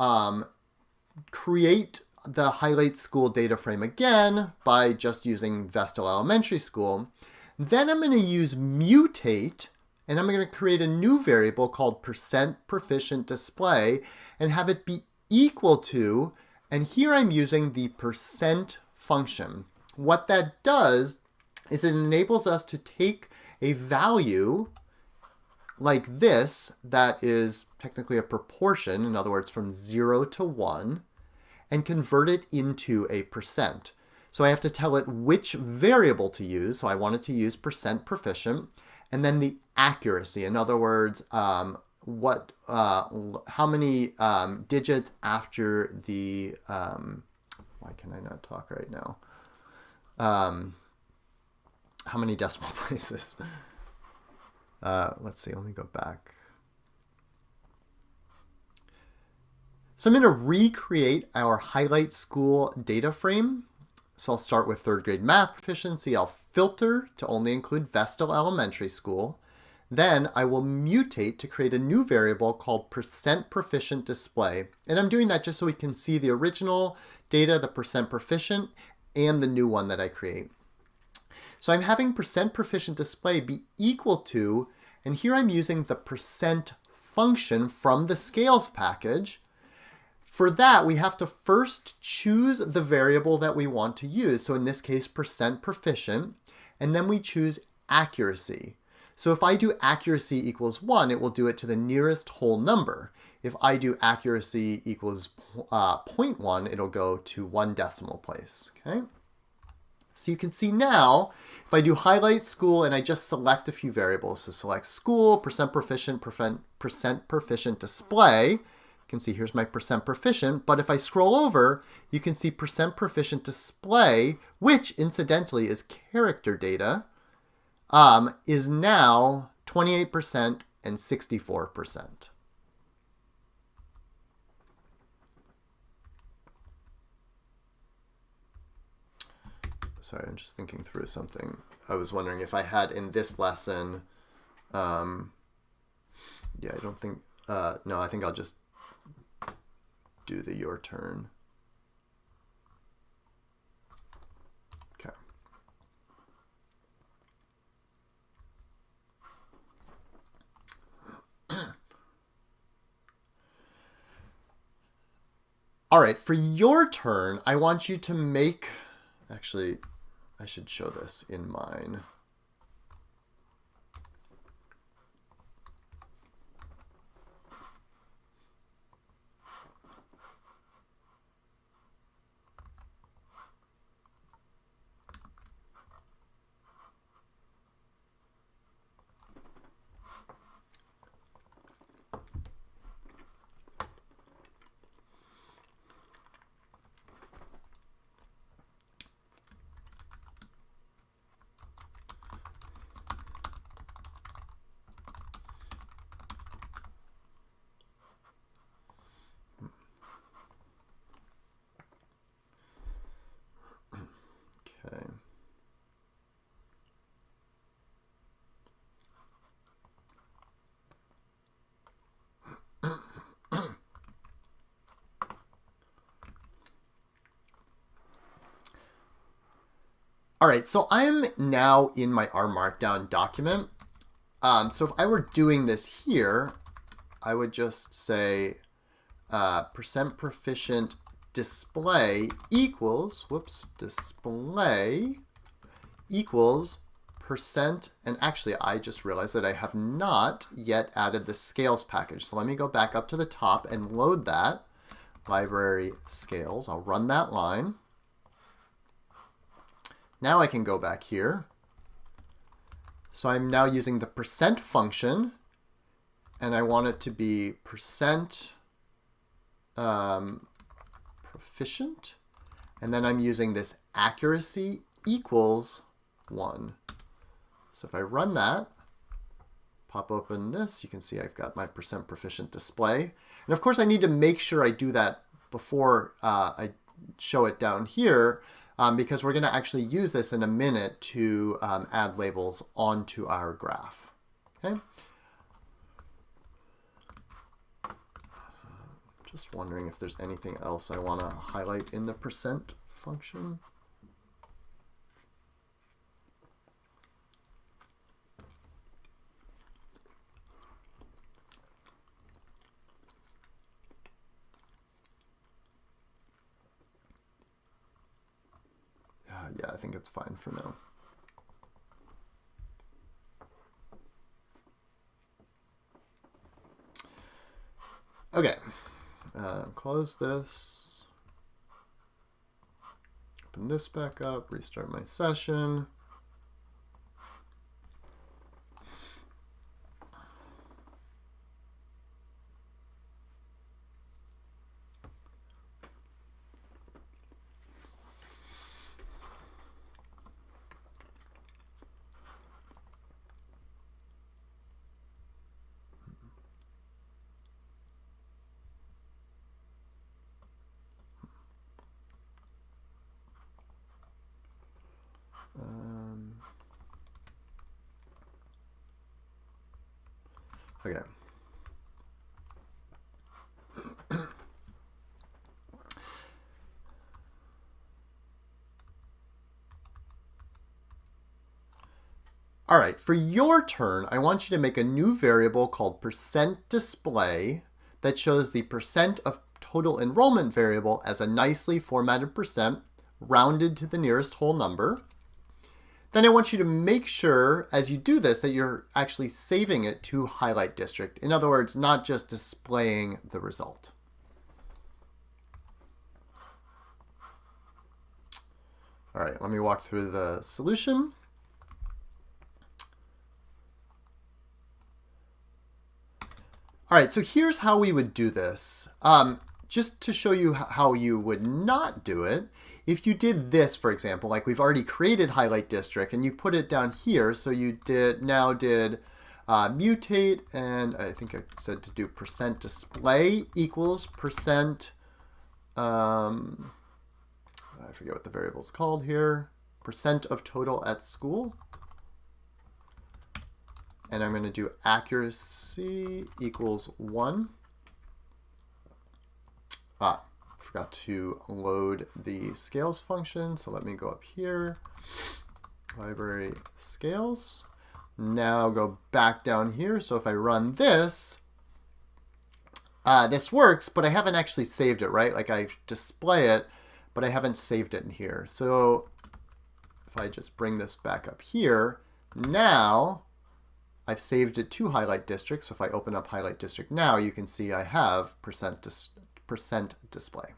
create the highlight school data frame again by just using Vestal Elementary School. Then I'm going to use mutate, and I'm going to create a new variable called % proficient display and have it be equal to, and here I'm using the % function. What that does is it enables us to take a value like this that is technically a proportion, in other words, from 0 to 1, and convert it into a percent. So I have to tell it which variable to use. So I want it to use percent proficient, and then the accuracy. In other words, how many digits after the, why can I not talk right now? How many decimal places? Let's see, let me go back. So I'm going to recreate our highlight school data frame. So I'll start with third grade math proficiency. I'll filter to only include Vestal Elementary School. Then I will mutate to create a new variable called percent proficient display. And I'm doing that just so we can see the original data, the percent proficient, and the new one that I create. So I'm having percent proficient display be equal to, and here I'm using the percent function from the scales package. For that, we have to first choose the variable that we want to use. So in this case, percent proficient, and then we choose accuracy. So if I do accuracy equals 1, it will do it to the nearest whole number. If I do accuracy equals 0.1, it'll go to 1 decimal place. Okay. So you can see now, if I do highlight school and I just select a few variables, so select school, percent proficient display, you can see here's my percent proficient, but if I scroll over, you can see percent proficient display, which incidentally is character data, is now 28% and 64%. Sorry, I'm just thinking through something. I was wondering if I had in this lesson, yeah, I don't think, no, I think I'll just do the your turn. Okay. All right, for your turn, I want you to make, actually, I should show this in mine. Okay. All right, so I'm now in my R Markdown document. So if I were doing this here, I would just say percent proficient display equals, display equals percent, and actually I just realized that I have not yet added the scales package. So let me go back up to the top and load that, library scales. I'll run that line. Now I can go back here. So I'm now using the percent function, and I want it to be percent proficient, and then I'm using this accuracy equals 1. So if I run that, pop open this, you can see I've got my percent proficient display. And of course I need to make sure I do that before I show it down here, because we're going to actually use this in a minute to add labels onto our graph. Okay. Just wondering if there's anything else I want to highlight in the percent function. Yeah, I think it's fine for now. Okay, close this. Open this back up, restart my session. Okay. All right, for your turn, I want you to make a new variable called %display that shows the percent of total enrollment variable as a nicely formatted percent rounded to the nearest whole number. Then I want you to make sure as you do this that you're actually saving it to highlight district. In other words, not just displaying the result. All right, let me walk through the solution. All right, so here's how we would do this. Just to show you how you would not do it, if you did this, for example, like we've already created highlight district and you put it down here, so you now did mutate, and I think I said to do %display equals percent, I forget what the variable is called here, percent of total at school. And I'm going to do accuracy equals 1. Forgot to load the scales function, so let me go up here, library scales. Now go back down here, so if I run this, this works, but I haven't actually saved it, right? Like I display it, but I haven't saved it in here. So if I just bring this back up here, now I've saved it to highlight district. So if I open up highlight district now, you can see I have percent display.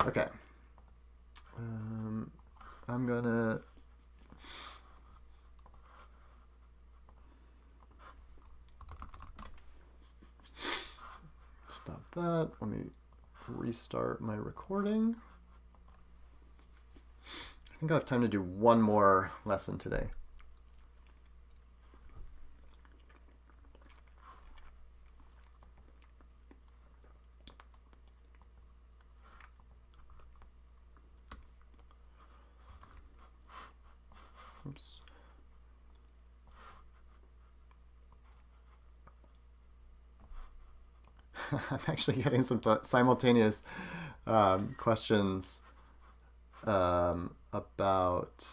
Okay. I'm gonna stop that. Let me restart my recording. I think I have time to do one more lesson today. Oops. I'm actually getting some simultaneous questions about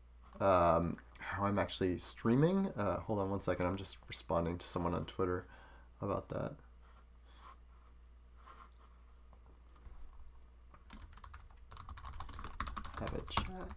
how I'm actually streaming. Hold on one second. I'm just responding to someone on Twitter about that. Have a chat.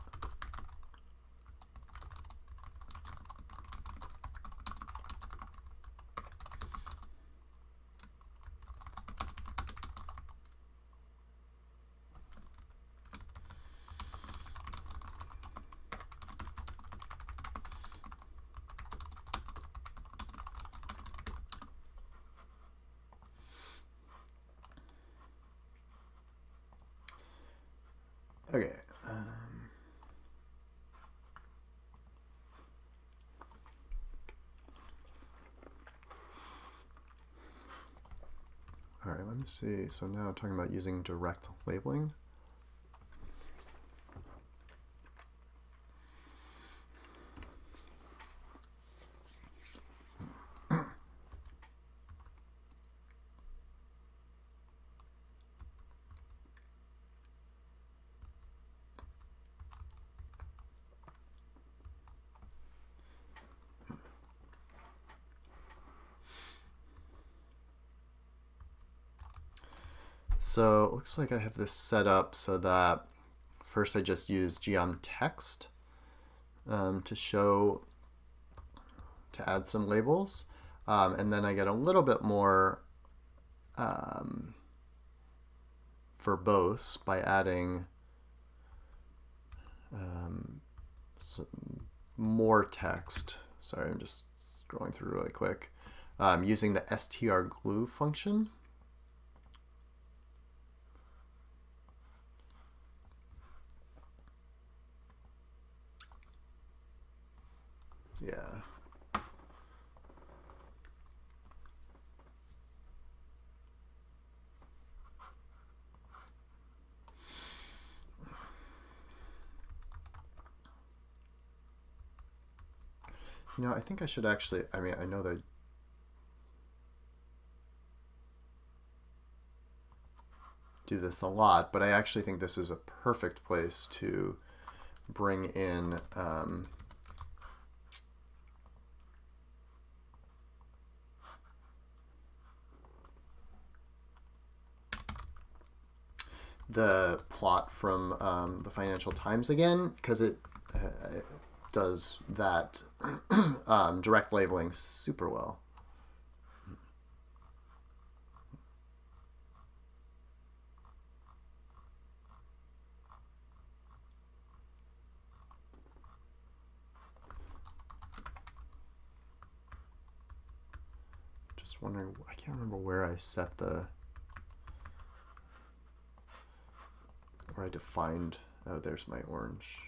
Okay. All right, let me see. So now I'm talking about using direct labeling. So it looks like I have this set up so that first I just use geom text to add some labels, and then I get a little bit more verbose by adding some more text. Sorry, I'm just scrolling through really quick. Using the strglue function. Yeah. You know, I think I should actually, I mean, I know that do this a lot, but I actually think this is a perfect place to bring in the plot from the Financial Times again, because it does that direct labeling super well. Just wondering, I can't remember where I set the, where I defined, oh, there's my orange.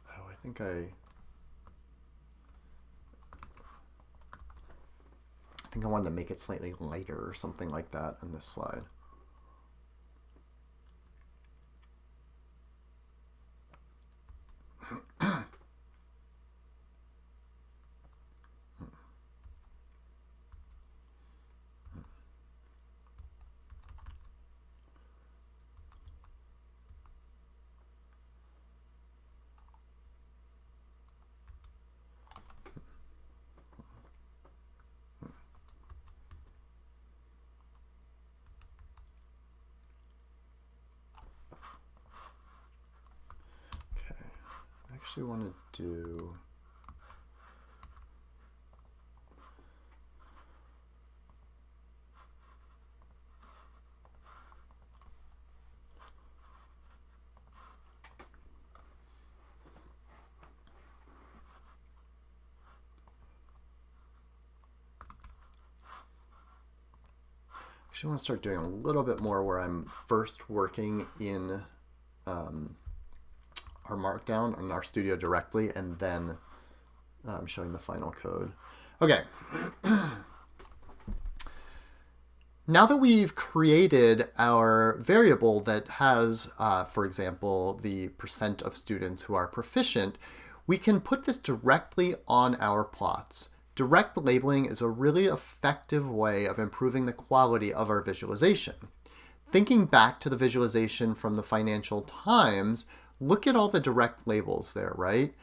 Oh, I think I wanted to make it slightly lighter or something like that on this slide. I actually want to do actually want to start doing a little bit more where I'm first working in our markdown in our studio directly and then showing the final code. Okay. Now that we've created our variable that has, for example, the percent of students who are proficient, we can put this directly on our plots. Direct labeling is a really effective way of improving the quality of our visualization. Thinking back to the visualization from the Financial Times, look at all the direct labels there, right?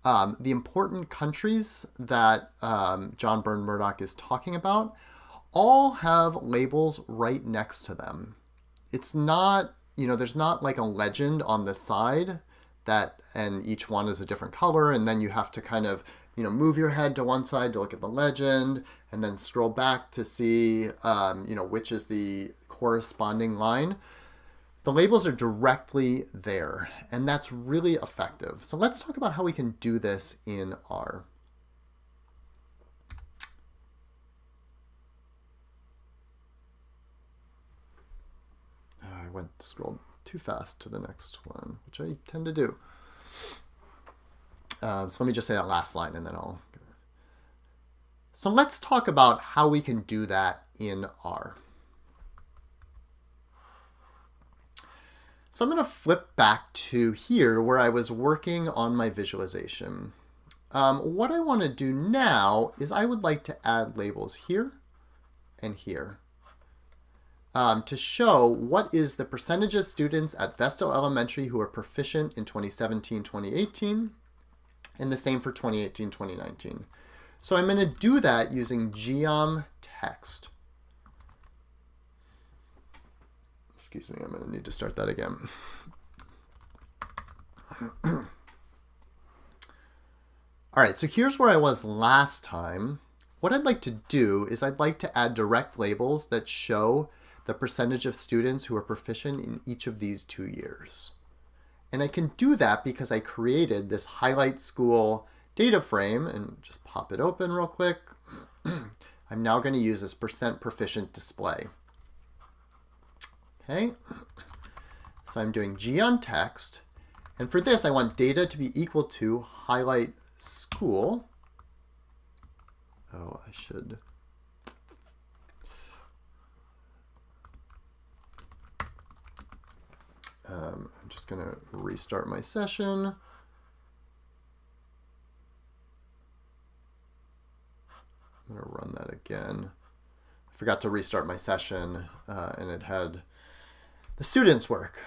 The important countries that John Byrne Murdoch is talking about all have labels right next to them. It's not, you know, there's not like a legend on the side that, and each one is a different color, and then you have to kind of, you know, move your head to one side to look at the legend, and then scroll back to see, you know, which is the corresponding line. The labels are directly there, and that's really effective. So let's talk about how we can do this in R. I scrolled too fast to the next one, which I tend to do. So let me just say that last line and then I'll... So let's talk about how we can do that in R. So I'm going to flip back to here where I was working on my visualization. What I want to do now is I would like to add labels here and here to show what is the percentage of students at Vestal Elementary who are proficient in 2017-2018, and the same for 2018-2019. So I'm going to do that using geom text. Excuse me, I'm going to need to start that again. All right, so here's where I was last time. what I'd like to do is I'd like to add direct labels that show the percentage of students who are proficient in each of these 2 years. And I can do that because I created this highlight school data frame, and just pop it open real quick. I'm now going to use this percent proficient display. Okay, so I'm doing G on text, and for this I want data to be equal to highlight school. Oh, I should. I'm just going to restart my session. I'm going to run that again. I forgot to restart my session, and it had the students' work.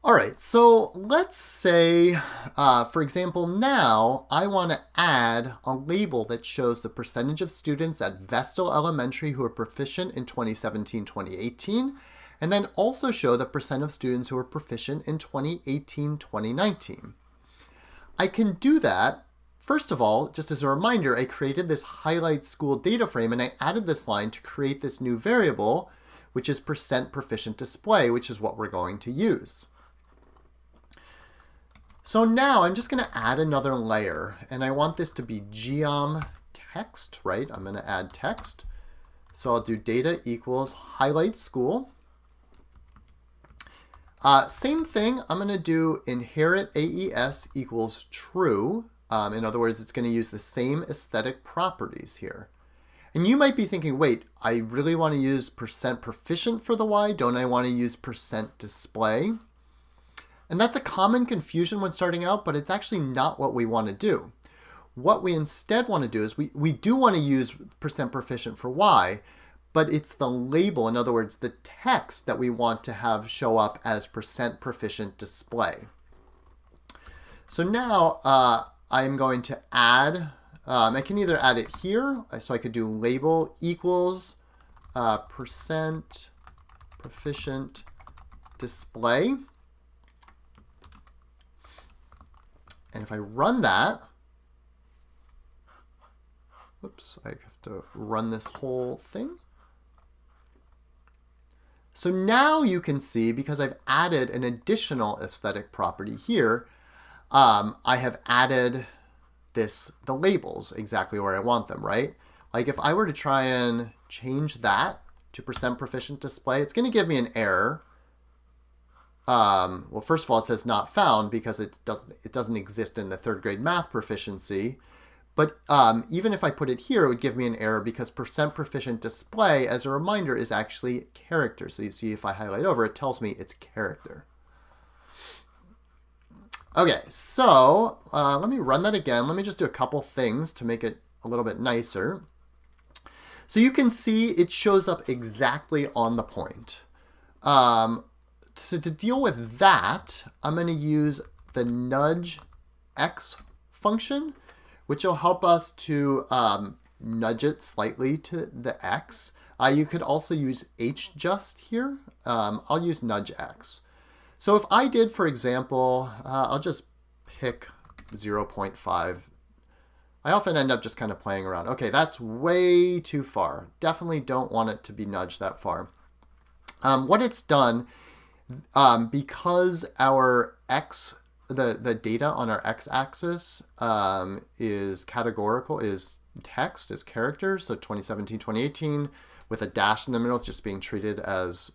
All right, so let's say, for example, now I want to add a label that shows the percentage of students at Vestal Elementary who are proficient in 2017-2018, and then also show the percent of students who are proficient in 2018-2019. I can do that. First of all, just as a reminder, I created this highlight school data frame, and I added this line to create this new variable, which is percent proficient display, which is what we're going to use. So now I'm just going to add another layer, and I want this to be geom text, right? I'm going to add text. So I'll do data equals highlight school. Same thing, I'm going to do inherit AES equals true. In other words, it's going to use the same aesthetic properties here. And you might be thinking, wait, I really want to use percent proficient for the Y. Don't I want to use percent display? And that's a common confusion when starting out, but it's actually not what we want to do. What we instead want to do is we do want to use percent proficient for Y, but it's the label, in other words, the text that we want to have show up as percent proficient display. So now I'm going to add, I can either add it here, so I could do label equals percent proficient display. And if I run that, whoops, I have to run this whole thing. So now you can see, because I've added an additional aesthetic property here, I have added the labels exactly where I want them, right? Like if I were to try and change that to percent proficient display, it's going to give me an error. Well, first of all, it says not found because it doesn't exist in the 3rd grade math proficiency. But even if I put it here, it would give me an error because percent proficient display, as a reminder, is actually character. So you see if I highlight over, it tells me it's character. Okay, so let me run that again. Let me just do a couple things to make it a little bit nicer. So you can see it shows up exactly on the point. So to deal with that, I'm going to use the nudge x function, which will help us to nudge it slightly to the x. You could also use hjust here. I'll use nudge x. So if I did, for example, I'll just pick 0.5. I often end up just kind of playing around. Okay, that's way too far. Definitely don't want it to be nudged that far. What it's done, because our the data on our x-axis is categorical, is text, is character, so 2017, 2018 with a dash in the middle is just being treated as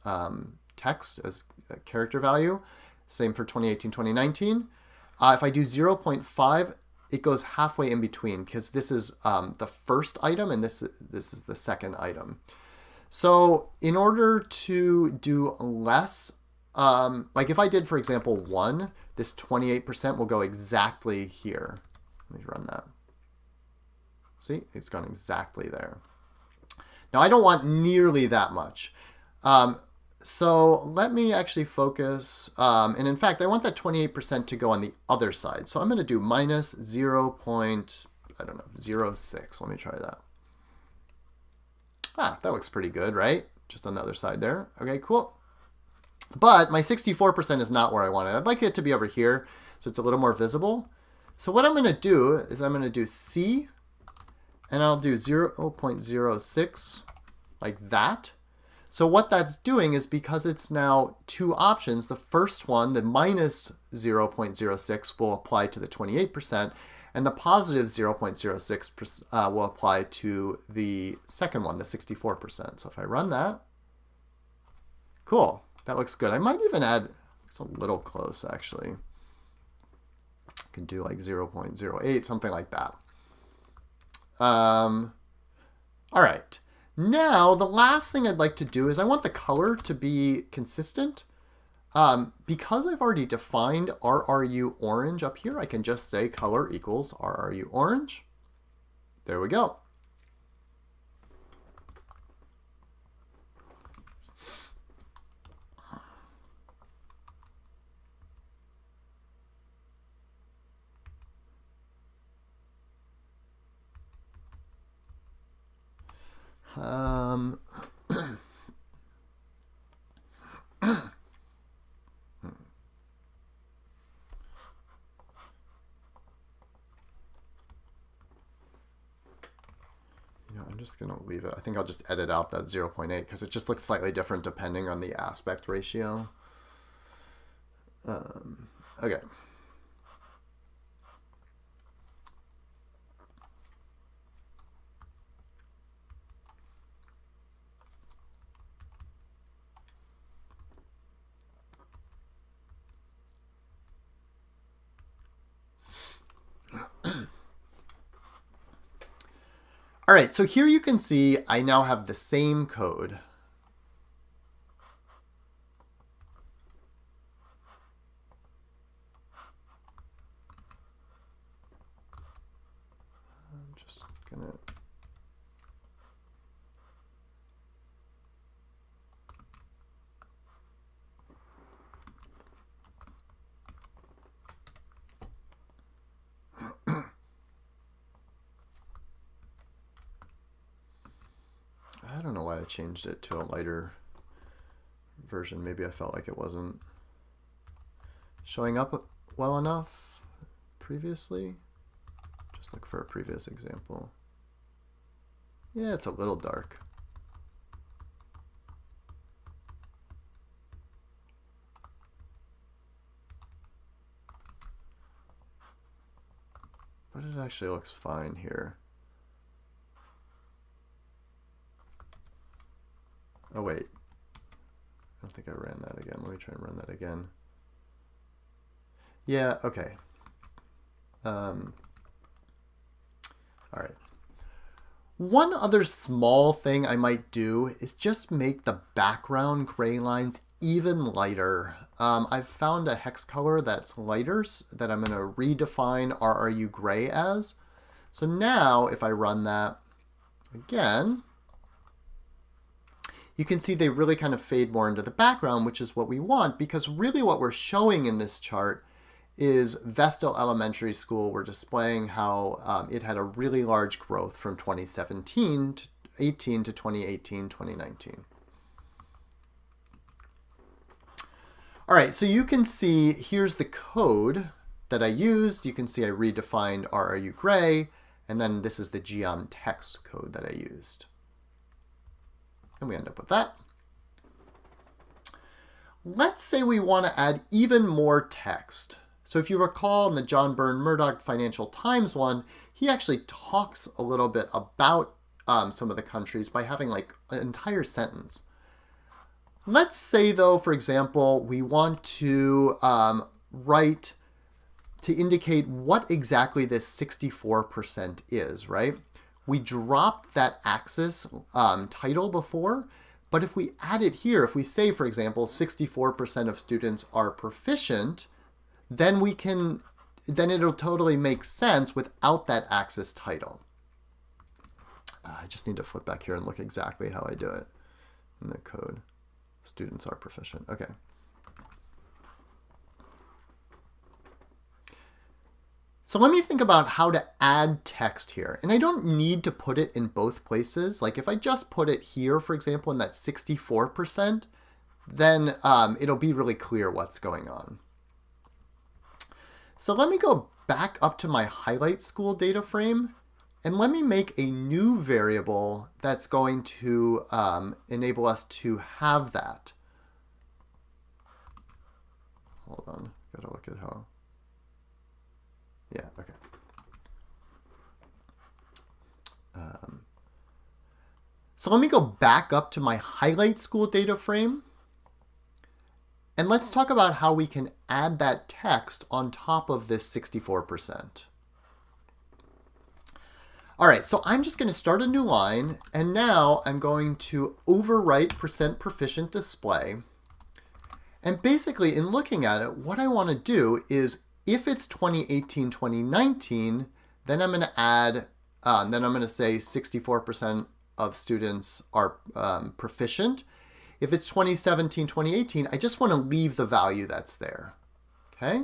text, as a character value. Same for 2018, 2019. If I do 0.5, it goes halfway in between because this is the first item and this is the second item. So in order to do less, like if I did, for example, 1, this 28% will go exactly here. Let me run that. See, it's gone exactly there. Now I don't want nearly that much. So let me actually focus, and in fact, I want that 28% to go on the other side. So I'm going to do minus 0.06. Let me try that. That looks pretty good, right? Just on the other side there. Okay, cool. But my 64% is not where I want it. I'd like it to be over here, so it's a little more visible. So what I'm going to do is I'm going to do C, and I'll do 0.06 like that. So what that's doing is, because it's now two options, the first one, the minus 0.06, will apply to the 28%, and the positive 0.06 will apply to the second one, the 64%. So if I run that, cool, that looks good. I might even add, it's a little close actually. I could do like 0.08, something like that. All right. Now, the last thing I'd like to do is I want the color to be consistent. Because I've already defined RRU orange up here, I can just say color equals RRU orange. There we go. I'm just going to leave it. I think I'll just edit out that 0.8 because it just looks slightly different depending on the aspect ratio. Okay. All right, so here you can see I now have the same code. I'm just gonna I don't know why I changed it to a lighter version. Maybe I felt like it wasn't showing up well enough previously. Just look for a previous example. Yeah, it's a little dark. But it actually looks fine here. Oh wait, I don't think I ran that again. Let me try and run that again. Yeah, okay. All right. One other small thing I might do is just make the background gray lines even lighter. I've found a hex color that's lighter that I'm going to redefine RRU gray as. So now if I run that again, you can see they really kind of fade more into the background, which is what we want, because really what we're showing in this chart is Vestal Elementary School. We're displaying how it had a really large growth from 2017 to 18 to 2018, 2019. All right, so you can see here's the code that I used. You can see I redefined RRU gray, and then this is the geom text code that I used. And we end up with that. Let's say we want to add even more text. So if you recall in the John Byrne Murdoch Financial Times one, he actually talks a little bit about some of the countries by having like an entire sentence. Let's say though, for example, we want to write to indicate what exactly this 64% is, right? We dropped that axis title before, but if we add it here, if we say, for example, 64% of students are proficient, then it'll totally make sense without that axis title. I just need to flip back here and look exactly how I do it in the code. Students are proficient. Okay. So let me think about how to add text here. And I don't need to put it in both places. Like if I just put it here, for example, in that 64%, then it'll be really clear what's going on. So let me go back up to my highlight school data frame, and let me make a new variable that's going to enable us to have that. Hold on, gotta look at how. Yeah, okay. So let me go back up to my highlight school data frame. And let's talk about how we can add that text on top of this 64%. All right, so I'm just going to start a new line. And now I'm going to overwrite %proficient display. And basically, in looking at it, what I want to do is if it's 2018, 2019, then I'm going to add, then I'm going to say 64% of students are proficient. If it's 2017, 2018, I just want to leave the value that's there. Okay?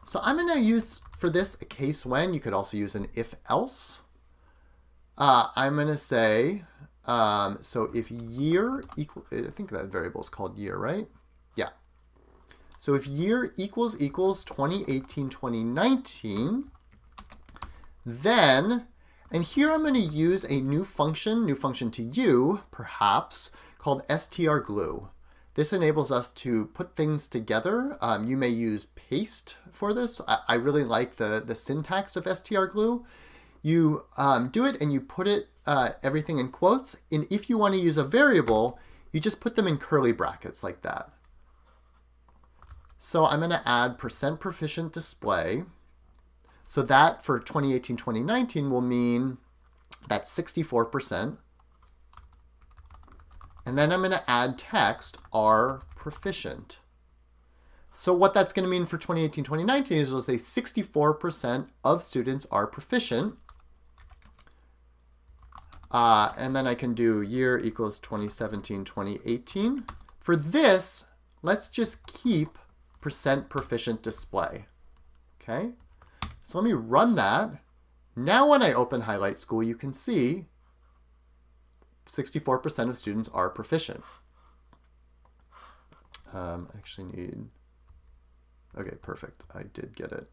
So I'm going to use for this a case when. You could also use an if else. I'm going to say, so if year equal, I think that variable is called year, right? Yeah. So if year equals 2018, 2019, then, and here I'm going to use a new function to you, perhaps, called strglue. This enables us to put things together. You may use paste for this. I really like the syntax of strglue. You do it and you put it everything in quotes. And if you want to use a variable, you just put them in curly brackets like that. So I'm going to add %proficient display. So that for 2018, 2019 will mean that's 64%. And then I'm going to add text are proficient. So what that's going to mean for 2018, 2019 is it'll say 64% of students are proficient. And then I can do year equals 2017, 2018. For this, let's just keep %proficient display. Okay, so let me run that. Now when I open Highlight School, you can see 64% of students are proficient. I actually need, okay, perfect. I did get it.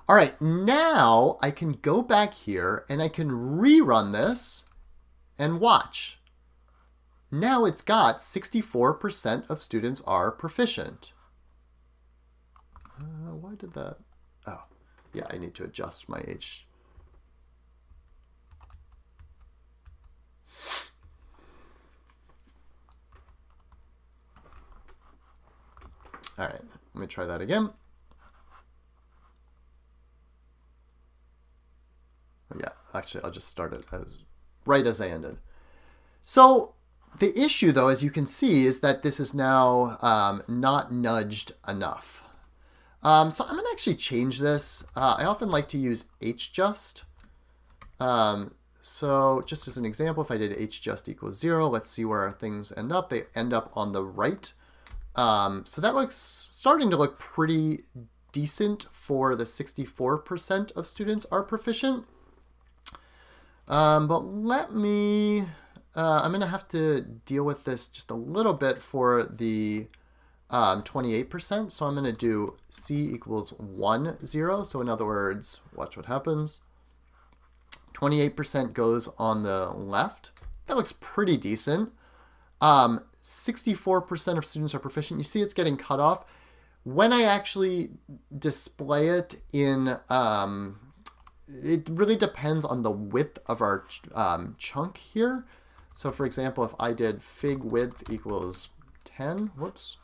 All right, now I can go back here and I can rerun this and watch. Now it's got 64% of students are proficient. Why did that? Oh, yeah, I need to adjust my H. All right, let me try that again. Yeah, actually, I'll just start it as right as I ended. So the issue, though, as you can see, is that this is now not nudged enough. So I'm going to actually change this. I often like to use HJust. So just as an example, if I did HJust equals 0, let's see where things end up. They end up on the right. So that looks starting to look pretty decent for the 64% of students are proficient. But let me, I'm going to have to deal with this just a little bit for the 28%. So I'm going to do C equals 1, 0. So in other words, watch what happens. 28% goes on the left. That looks pretty decent. 64% of students are proficient. You see it's getting cut off. When I actually display it in, it really depends on the width of our chunk here. So for example, if I did fig width equals 10, whoops.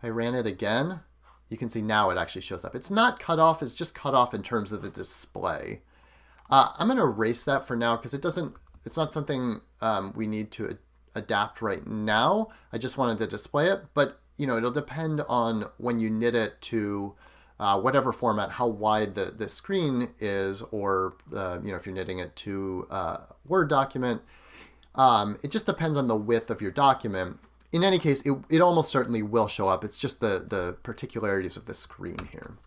I ran it again. You can see now it actually shows up. It's not cut off, it's just cut off in terms of the display. I'm going to erase that for now because it's not something we need to adapt right now. I just wanted to display it, but you know, it'll depend on when you knit it to whatever format, how wide the screen is, or if you're knitting it to a Word document. It just depends on the width of your document. In any case, it almost certainly will show up. It's just the particularities of the screen here.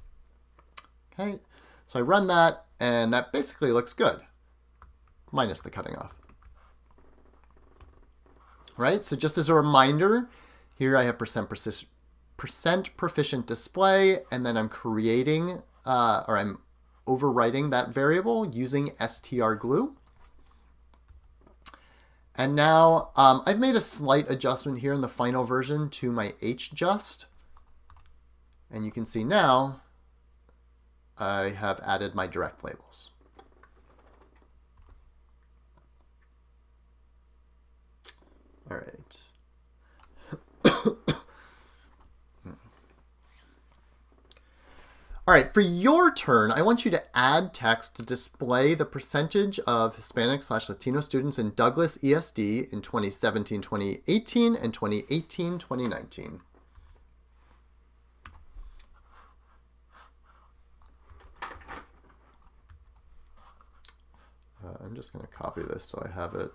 Okay, so I run that, and that basically looks good, minus the cutting off. Right, so just as a reminder, here I have percent proficient display, and then I'm creating, or I'm overwriting that variable using strglue. And now I've made a slight adjustment here in the final version to my HJust. And you can see now I have added my direct labels. All right. All right, for your turn, I want you to add text to display the percentage of Hispanic/Latino students in Douglas ESD in 2017-2018 and 2018-2019. I'm just going to copy this so I have it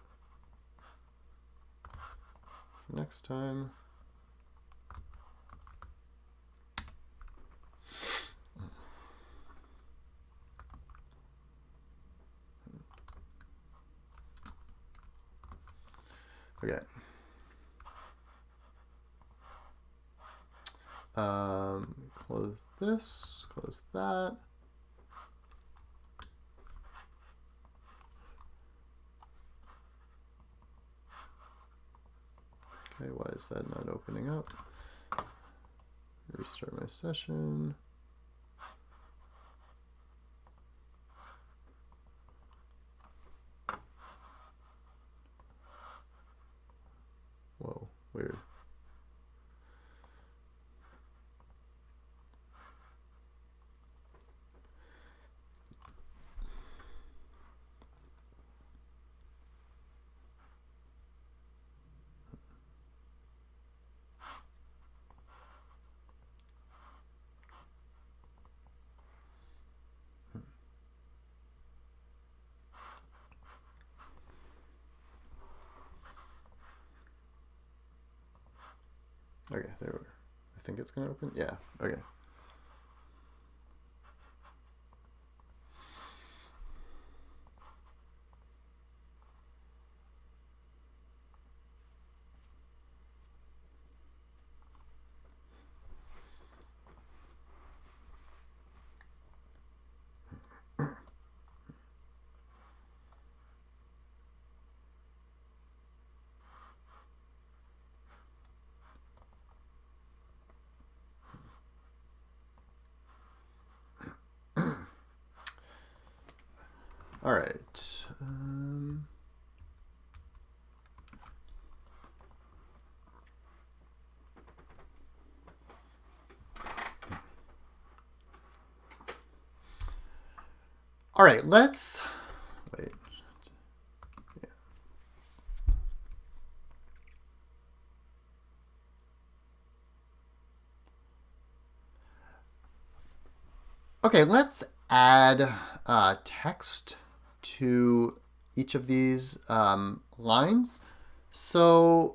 for next time. Okay. Close this, close that. Okay, why is that not opening up? Restart my session. Whoa, weird. Okay, there we go. I think it's going to open. Yeah, okay. All right. All right, let's wait. Yeah. Okay, let's add text to each of these lines. So,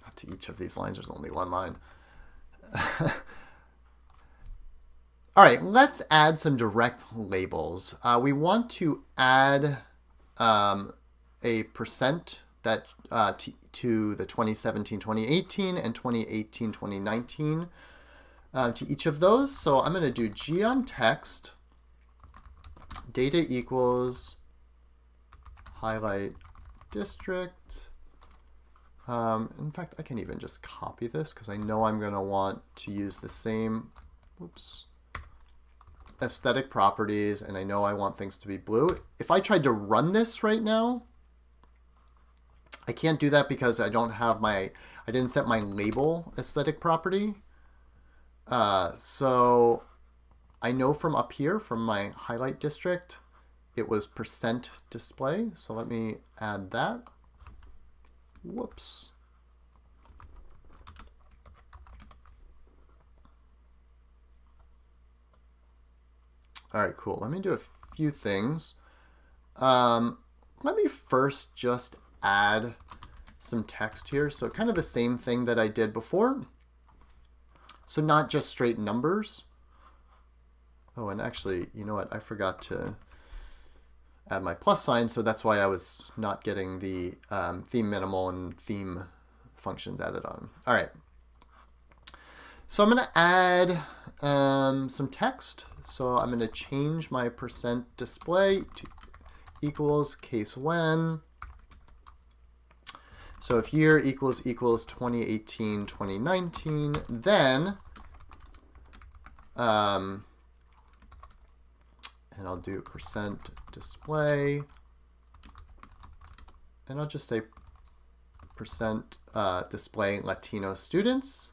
not to each of these lines, there's only one line. All right, let's add some direct labels. We want to add a percent that to the 2017-2018 and 2018-2019 to each of those. So I'm going to do G on text, data equals highlight district. In fact, I can even just copy this because I know I'm going to want to use the same, whoops, aesthetic properties, and I know I want things to be blue. If I tried to run this right now, I can't do that because I don't have I didn't set my label aesthetic property. So I know from up here, from my highlight district, it was percent display. So let me add that. Whoops. All right, cool. Let me do a few things. Let me first just add some text here. So kind of the same thing that I did before. So not just straight numbers. Oh, and actually, you know what? I forgot to add my plus sign, so that's why I was not getting the theme minimal and theme functions added on. All right. So I'm going to add some text. So I'm going to change my % display to equals case when. So if year equals 2018, 2019, then, and I'll do % display, and I'll just say % display Latino students.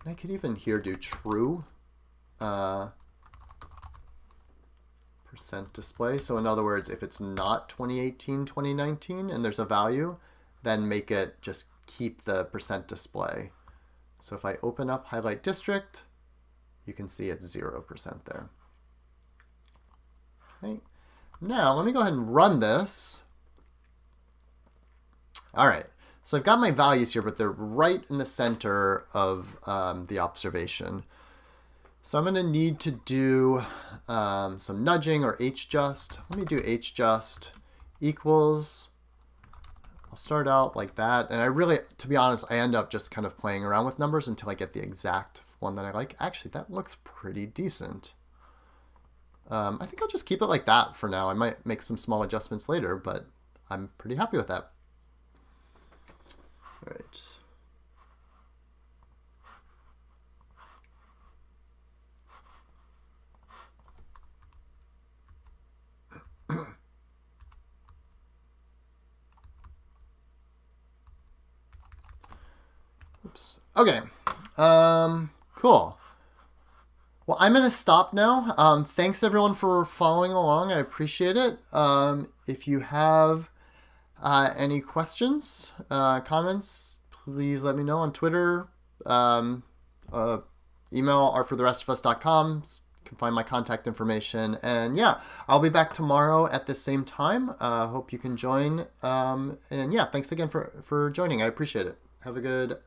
And I could even here do true % display. So in other words, if it's not 2018, 2019, and there's a value, then make it just keep the % display. So if I open up highlight district, you can see it's 0% there. Okay. Now let me go ahead and run this. All right. So I've got my values here, but they're right in the center of the observation. So I'm going to need to do some nudging or HJust. Let me do HJust equals. I'll start out like that. And I really, to be honest, I end up just kind of playing around with numbers until I get the exact one that I like. Actually, that looks pretty decent. I think I'll just keep it like that for now. I might make some small adjustments later, but I'm pretty happy with that. All right. Oops. Okay. Cool. Well, I'm going to stop now. Thanks everyone for following along. I appreciate it. If you have any questions, comments, please let me know on Twitter. Email artfortherestofus.com. You can find my contact information. And yeah, I'll be back tomorrow at the same time. Hope you can join. And yeah, thanks again for joining. I appreciate it. Have a good